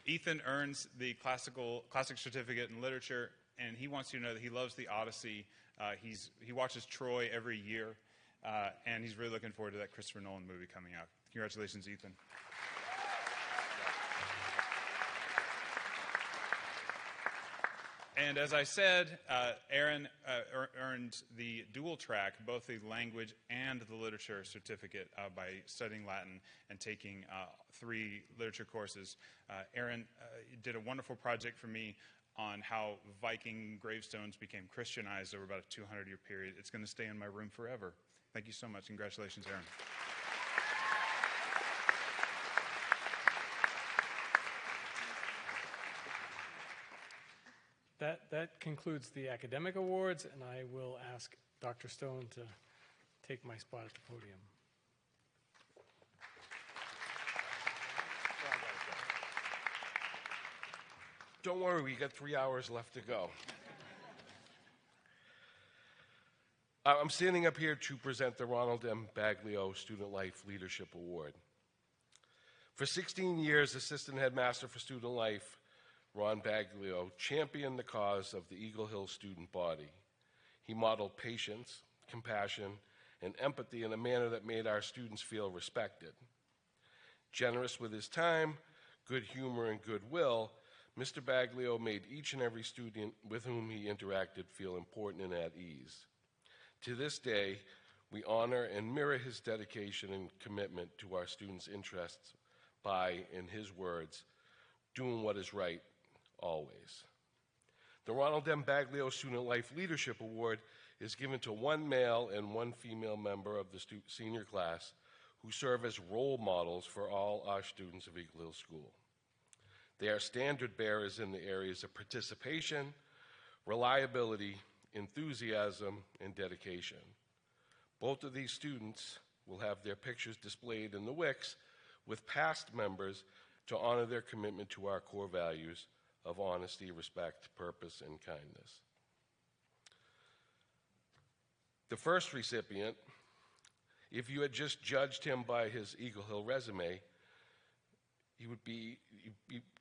Ethan earns the classic certificate in literature, and he wants you to know that he loves the Odyssey. He watches Troy every year, and he's really looking forward to that Christopher Nolan movie coming out. Congratulations, Ethan. And as I said, Aaron earned the dual track, both the language and the literature certificate by studying Latin and taking 3 literature courses. Aaron did a wonderful project for me on how Viking gravestones became Christianized over about a 200-year period. It's going to stay in my room forever. Thank you so much. Congratulations, Aaron. That concludes the academic awards, and I will ask Dr. Stone to take my spot at the podium. Don't worry, we got 3 hours left to go. I'm standing up here to present the Ronald M. Baglio Student Life Leadership Award. For 16 years, Assistant Headmaster for Student Life, Ron Baglio championed the cause of the Eagle Hill student body. He modeled patience, compassion, and empathy in a manner that made our students feel respected. Generous with his time, good humor, and goodwill, Mr. Baglio made each and every student with whom he interacted feel important and at ease. To this day, we honor and mirror his dedication and commitment to our students' interests by, in his words, doing what is right always. The Ronald M. Baglio Student Life Leadership Award is given to 1 male and 1 female member of the senior class who serve as role models for all our students of Eagle Hill School. They are standard bearers in the areas of participation, reliability, enthusiasm, and dedication. Both of these students will have their pictures displayed in the wicks with past members to honor their commitment to our core values of honesty, respect, purpose, and kindness. The first recipient, if you had just judged him by his Eagle Hill resume, he would be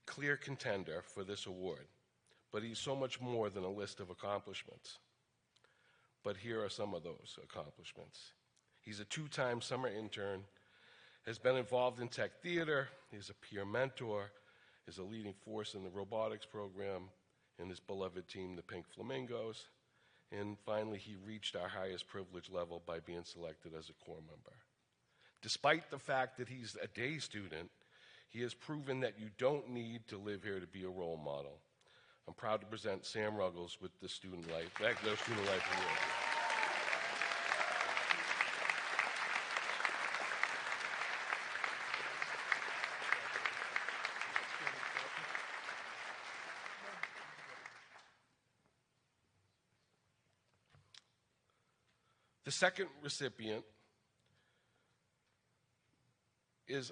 clear contender for this award. But he's so much more than a list of accomplishments. But here are some of those accomplishments. He's a 2-time summer intern, has been involved in tech theater, he's a peer mentor, is a leading force in the robotics program, and his beloved team, the Pink Flamingos. And finally, he reached our highest privilege level by being selected as a core member. Despite the fact that he's a day student, he has proven that you don't need to live here to be a role model. I'm proud to present Sam Ruggles with the Baglio Student Life Award. The second recipient is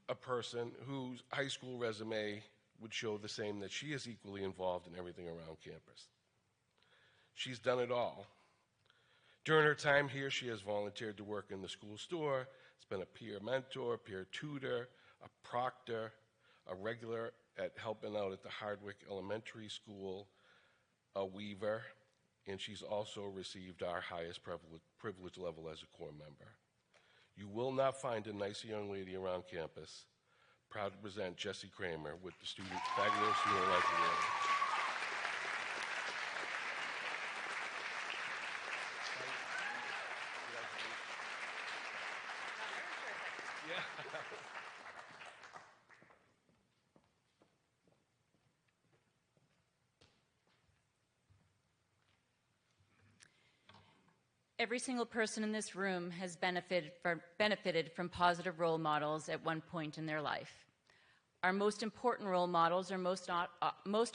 a person whose high school resume would show the same, that she is equally involved in everything around campus. She's done it all. During her time here, she has volunteered to work in the school store, has been a peer mentor, peer tutor, a proctor, a regular at helping out at the Hardwick Elementary School, a weaver, and she's also received our highest privilege level as a core member. You will not find a nicer young lady around campus. Proud to present Jessie Kramer with the Baglio Student Life Award. Every single person in this room has benefited from positive role models at one point in their life. Our most important role models are most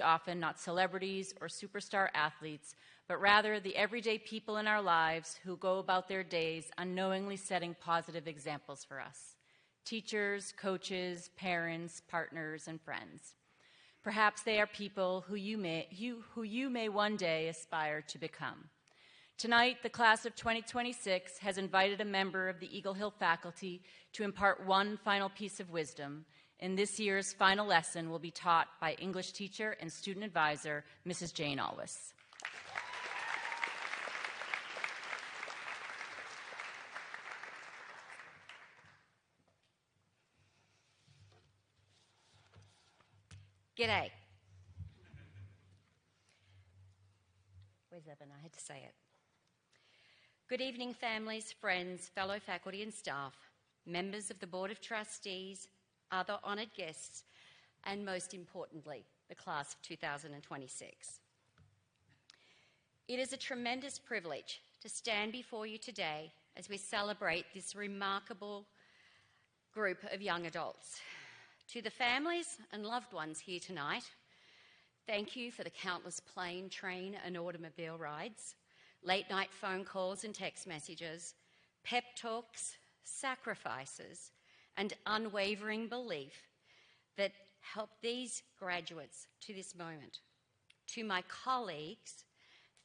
often not celebrities or superstar athletes, but rather the everyday people in our lives who go about their days unknowingly setting positive examples for us. Teachers, coaches, parents, partners, and friends. Perhaps they are people who you may one day aspire to become. Tonight, the class of 2026 has invited a member of the Eagle Hill faculty to impart one final piece of wisdom, and this year's final lesson will be taught by English teacher and student advisor, Mrs. Jane Alvis. G'day. Where's Evan? I had to say it. Good evening, families, friends, fellow faculty and staff, members of the Board of Trustees, other honoured guests, and most importantly, the class of 2026. It is a tremendous privilege to stand before you today as we celebrate this remarkable group of young adults. To the families and loved ones here tonight, thank you for the countless plane, train and automobile rides, late night phone calls and text messages, pep talks, sacrifices, and unwavering belief that helped these graduates to this moment. To my colleagues,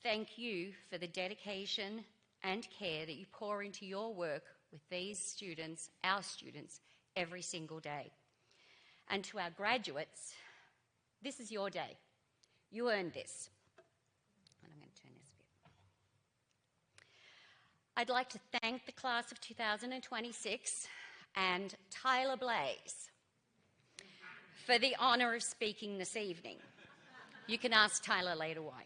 thank you for the dedication and care that you pour into your work with these students, our students, every single day. And to our graduates, this is your day. You earned this. And I'm going to turn this bit. I'd like to thank the class of 2026 and Tyler Blaze for the honour of speaking this evening. You can ask Tyler later why.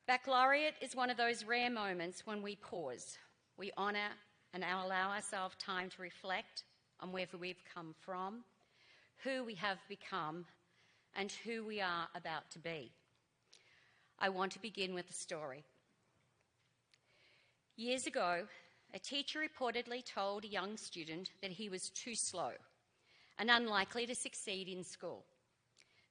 Baccalaureate is one of those rare moments when we pause. We honour and allow ourselves time to reflect on where we've come from, who we have become, and who we are about to be. I want to begin with a story. Years ago, a teacher reportedly told a young student that he was too slow and unlikely to succeed in school.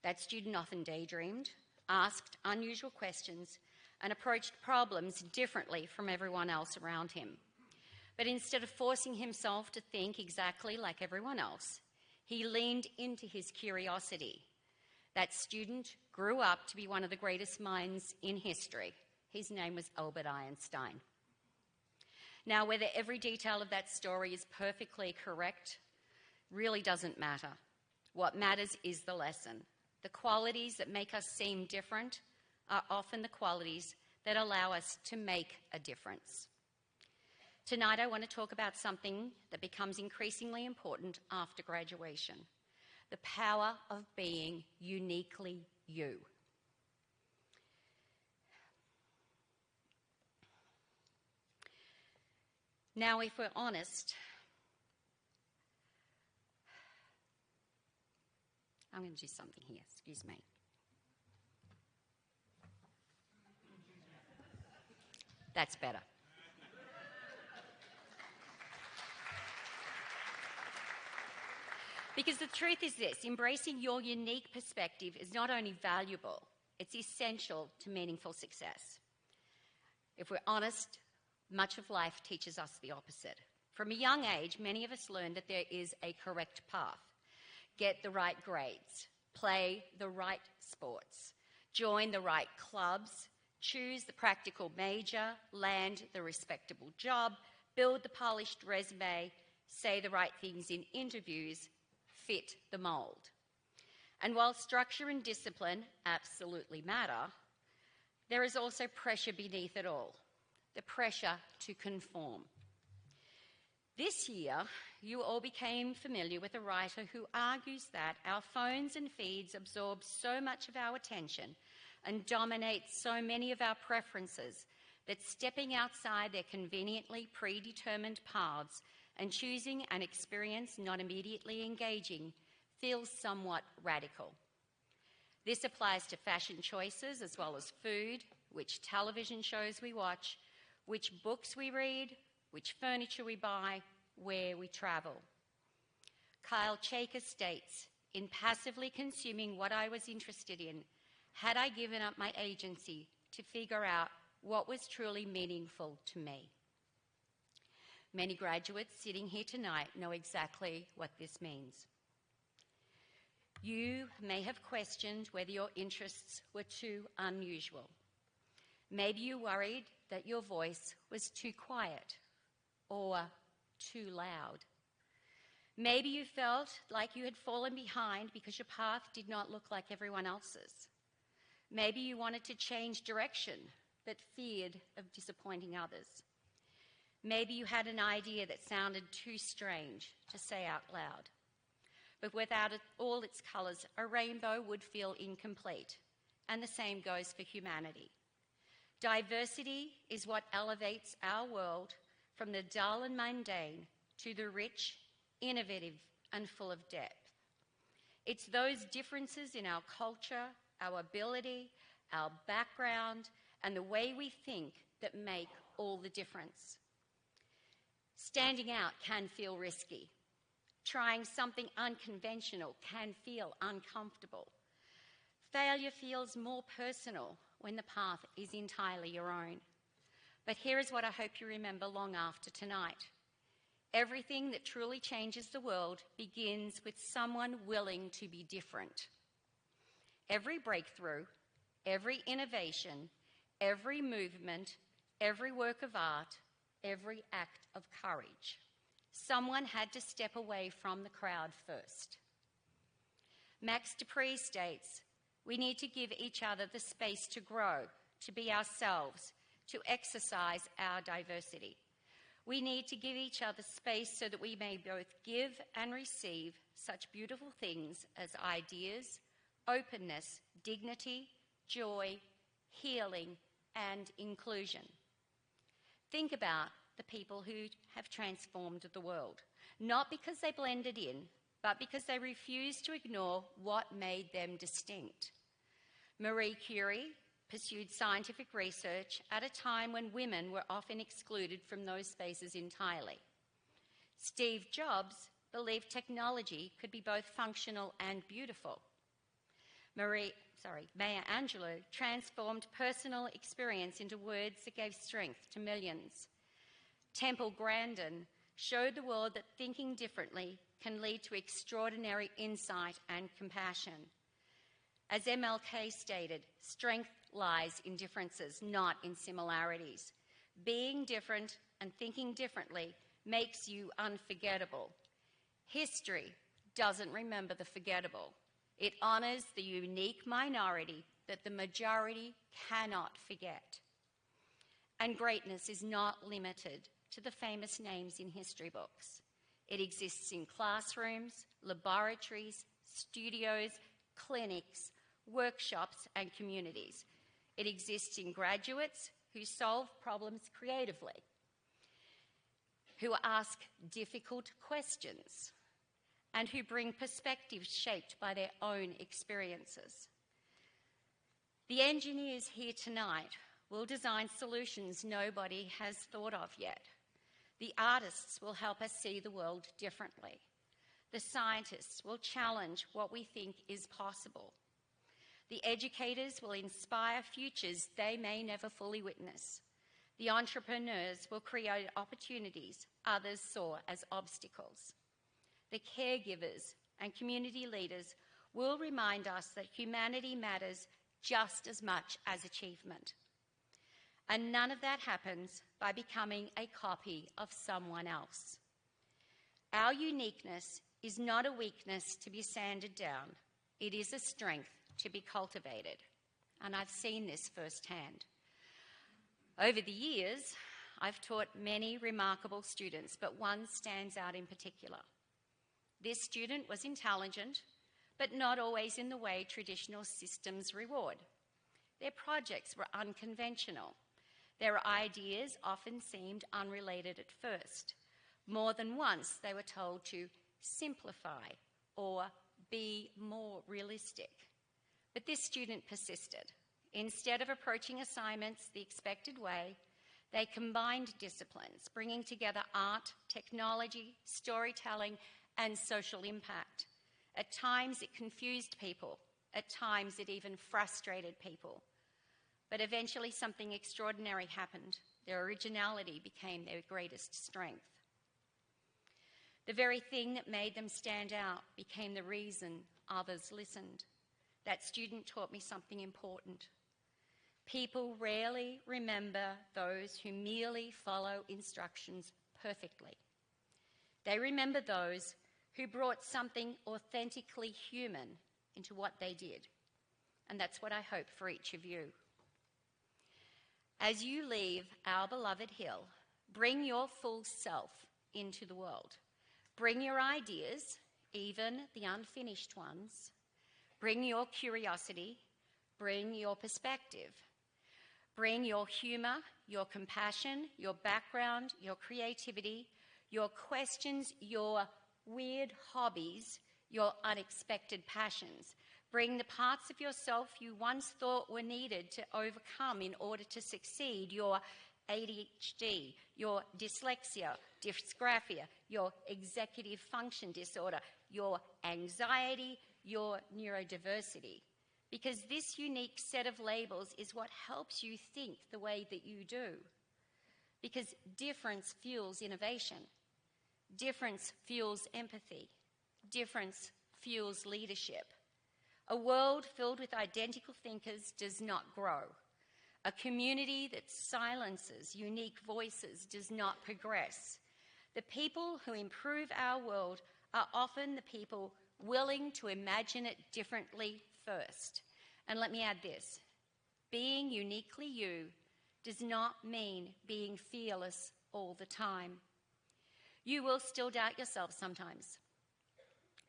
That student often daydreamed, asked unusual questions, and approached problems differently from everyone else around him. But instead of forcing himself to think exactly like everyone else, he leaned into his curiosity. That student grew up to be one of the greatest minds in history. His name was Albert Einstein. Now, whether every detail of that story is perfectly correct really doesn't matter. What matters is the lesson. The qualities that make us seem different are often the qualities that allow us to make a difference. Tonight, I want to talk about something that becomes increasingly important after graduation: the power of being uniquely you. Now, if we're honest, I'm going to do something here, excuse me. That's better. Because the truth is this: embracing your unique perspective is not only valuable, it's essential to meaningful success. If we're honest, much of life teaches us the opposite. From a young age, many of us learn that there is a correct path. Get the right grades, play the right sports, join the right clubs, choose the practical major, land the respectable job, build the polished resume, say the right things in interviews, fit the mould. And while structure and discipline absolutely matter, there is also pressure beneath it all, the pressure to conform. This year, you all became familiar with a writer who argues that our phones and feeds absorb so much of our attention and dominate so many of our preferences that stepping outside their conveniently predetermined paths and choosing an experience not immediately engaging feels somewhat radical. This applies to fashion choices as well as food, which television shows we watch, which books we read, which furniture we buy, where we travel. Kyle Chaker states, "In passively consuming what I was interested in, had I given up my agency to figure out what was truly meaningful to me?" Many graduates sitting here tonight know exactly what this means. You may have questioned whether your interests were too unusual. Maybe you worried that your voice was too quiet or too loud. Maybe you felt like you had fallen behind because your path did not look like everyone else's. Maybe you wanted to change direction but feared of disappointing others. Maybe you had an idea that sounded too strange to say out loud. But without all its colours, a rainbow would feel incomplete, and the same goes for humanity. Diversity is what elevates our world from the dull and mundane to the rich, innovative, and full of depth. It's those differences in our culture, our ability, our background, and the way we think that make all the difference. Standing out can feel risky. Trying something unconventional can feel uncomfortable. Failure feels more personal when the path is entirely your own. But here is what I hope you remember long after tonight. Everything that truly changes the world begins with someone willing to be different. Every breakthrough, every innovation, every movement, every work of art, every act of courage. Someone had to step away from the crowd first. Max Dupree states, we need to give each other the space to grow, to be ourselves, to exercise our diversity. We need to give each other space so that we may both give and receive such beautiful things as ideas, openness, dignity, joy, healing, and inclusion. Think about the people who have transformed the world, not because they blended in, but because they refused to ignore what made them distinct. Marie Curie pursued scientific research at a time when women were often excluded from those spaces entirely. Steve Jobs believed technology could be both functional and beautiful. Maya Angelou transformed personal experience into words that gave strength to millions. Temple Grandin showed the world that thinking differently can lead to extraordinary insight and compassion. As MLK stated, strength lies in differences, not in similarities. Being different and thinking differently makes you unforgettable. History doesn't remember the forgettable. It honors the unique minority that the majority cannot forget. And greatness is not limited to the famous names in history books. It exists in classrooms, laboratories, studios, clinics, workshops, and communities. It exists in graduates who solve problems creatively, who ask difficult questions, and who bring perspectives shaped by their own experiences. The engineers here tonight will design solutions nobody has thought of yet. The artists will help us see the world differently. The scientists will challenge what we think is possible. The educators will inspire futures they may never fully witness. The entrepreneurs will create opportunities others saw as obstacles. The caregivers and community leaders will remind us that humanity matters just as much as achievement. And none of that happens by becoming a copy of someone else. Our uniqueness is not a weakness to be sanded down. It is a strength to be cultivated. And I've seen this firsthand. Over the years, I've taught many remarkable students, but one stands out in particular. This student was intelligent, but not always in the way traditional systems reward. Their projects were unconventional. Their ideas often seemed unrelated at first. More than once, they were told to simplify or be more realistic. But this student persisted. Instead of approaching assignments the expected way, they combined disciplines, bringing together art, technology, storytelling, and social impact. At times, it confused people. At times, it even frustrated people. But eventually, something extraordinary happened. Their originality became their greatest strength. The very thing that made them stand out became the reason others listened. That student taught me something important. People rarely remember those who merely follow instructions perfectly. They remember those who brought something authentically human into what they did. And that's what I hope for each of you. As you leave our beloved Hill, bring your full self into the world. Bring your ideas, even the unfinished ones. Bring your curiosity. Bring your perspective. Bring your humor, your compassion, your background, your creativity, your questions, your weird hobbies, your unexpected passions. Bring the parts of yourself you once thought were needed to overcome in order to succeed, your ADHD, your dyslexia, dysgraphia, your executive function disorder, your anxiety, your neurodiversity. Because this unique set of labels is what helps you think the way that you do. Because difference fuels innovation. Difference fuels empathy. Difference fuels leadership. A world filled with identical thinkers does not grow. A community that silences unique voices does not progress. The people who improve our world are often the people willing to imagine it differently first. And let me add this. Being uniquely you does not mean being fearless all the time. You will still doubt yourself sometimes.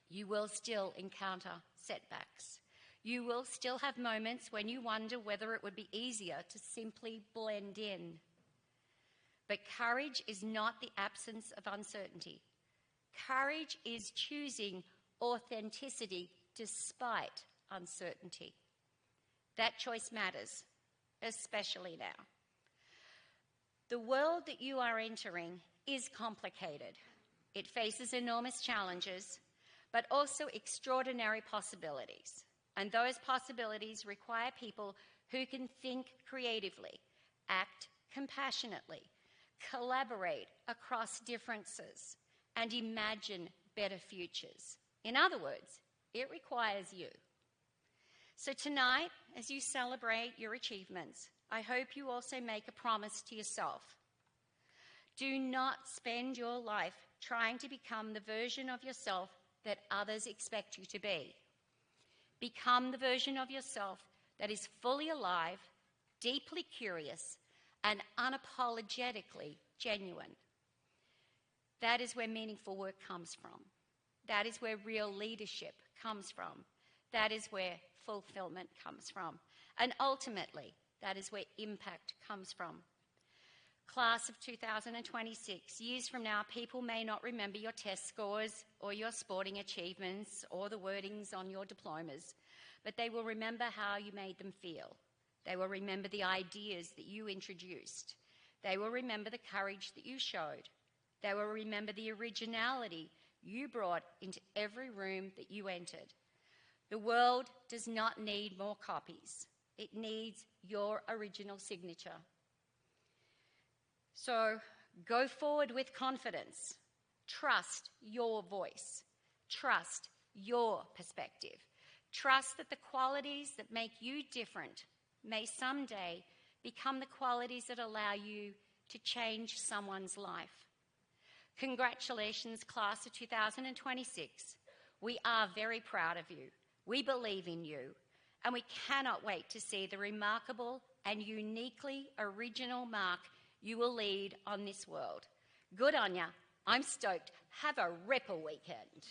You will still encounter setbacks. You will still have moments when you wonder whether it would be easier to simply blend in. But courage is not the absence of uncertainty. Courage is choosing authenticity despite uncertainty. That choice matters, especially now. The world that you are entering is complicated. It faces enormous challenges, but also extraordinary possibilities. And those possibilities require people who can think creatively, act compassionately, collaborate across differences, and imagine better futures. In other words, it requires you. So tonight, as you celebrate your achievements, I hope you also make a promise to yourself. Do not spend your life trying to become the version of yourself that others expect you to be. Become the version of yourself that is fully alive, deeply curious, and unapologetically genuine. That is where meaningful work comes from. That is where real leadership comes from. That is where fulfillment comes from. And ultimately, that is where impact comes from. Class of 2026, years from now, people may not remember your test scores or your sporting achievements or the wordings on your diplomas, but they will remember how you made them feel. They will remember the ideas that you introduced. They will remember the courage that you showed. They will remember the originality you brought into every room that you entered. The world does not need more copies. It needs your original signature. So go forward with confidence. Trust your voice. Trust your perspective. Trust that the qualities that make you different may someday become the qualities that allow you to change someone's life. Congratulations, class of 2026. We are very proud of you. We believe in you, and we cannot wait to see the remarkable and uniquely original mark you will lead on this world. Good on ya. I'm stoked. Have a ripper weekend.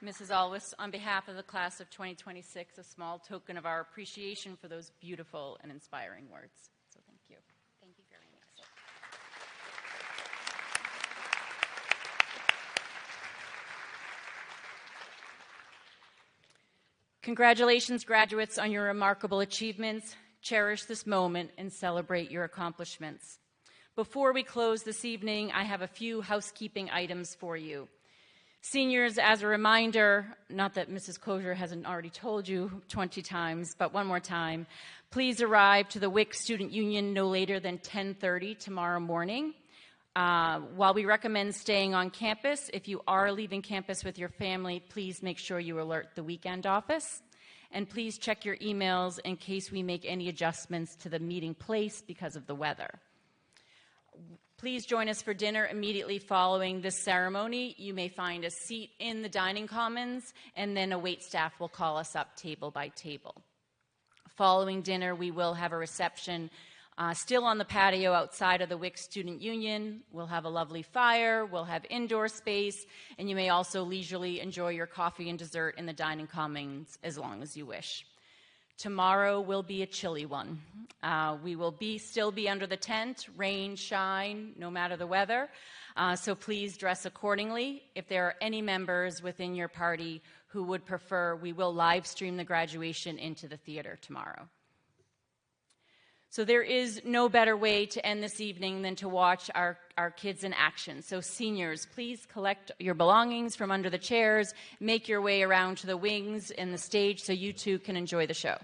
Mrs. Alwis, on behalf of the class of 2026, a small token of our appreciation for those beautiful and inspiring words. So thank you. Thank you very much. Congratulations, graduates, on your remarkable achievements. Cherish this moment and celebrate your accomplishments. Before we close this evening, I have a few housekeeping items for you. Seniors, as a reminder, not that Mrs. Kosher hasn't already told you 20 times, but one more time, please arrive to the WIC Student Union no later than 10:30 tomorrow morning. While we recommend staying on campus, if you are leaving campus with your family, please make sure you alert the weekend office. And please check your emails in case we make any adjustments to the meeting place because of the weather. Please join us for dinner immediately following this ceremony. You may find a seat in the dining commons, and then a waitstaff will call us up table by table. Following dinner, we will have a reception still on the patio outside of the WIC Student Union. We'll have a lovely fire, we'll have indoor space, and you may also leisurely enjoy your coffee and dessert in the dining commons as long as you wish. Tomorrow will be a chilly one. We will still be under the tent, rain, shine, no matter the weather. So please dress accordingly. If there are any members within your party who would prefer, we will live stream the graduation into the theater tomorrow. So there is no better way to end this evening than to watch our kids in action. So seniors, please collect your belongings from under the chairs, make your way around to the wings and the stage so you too can enjoy the show.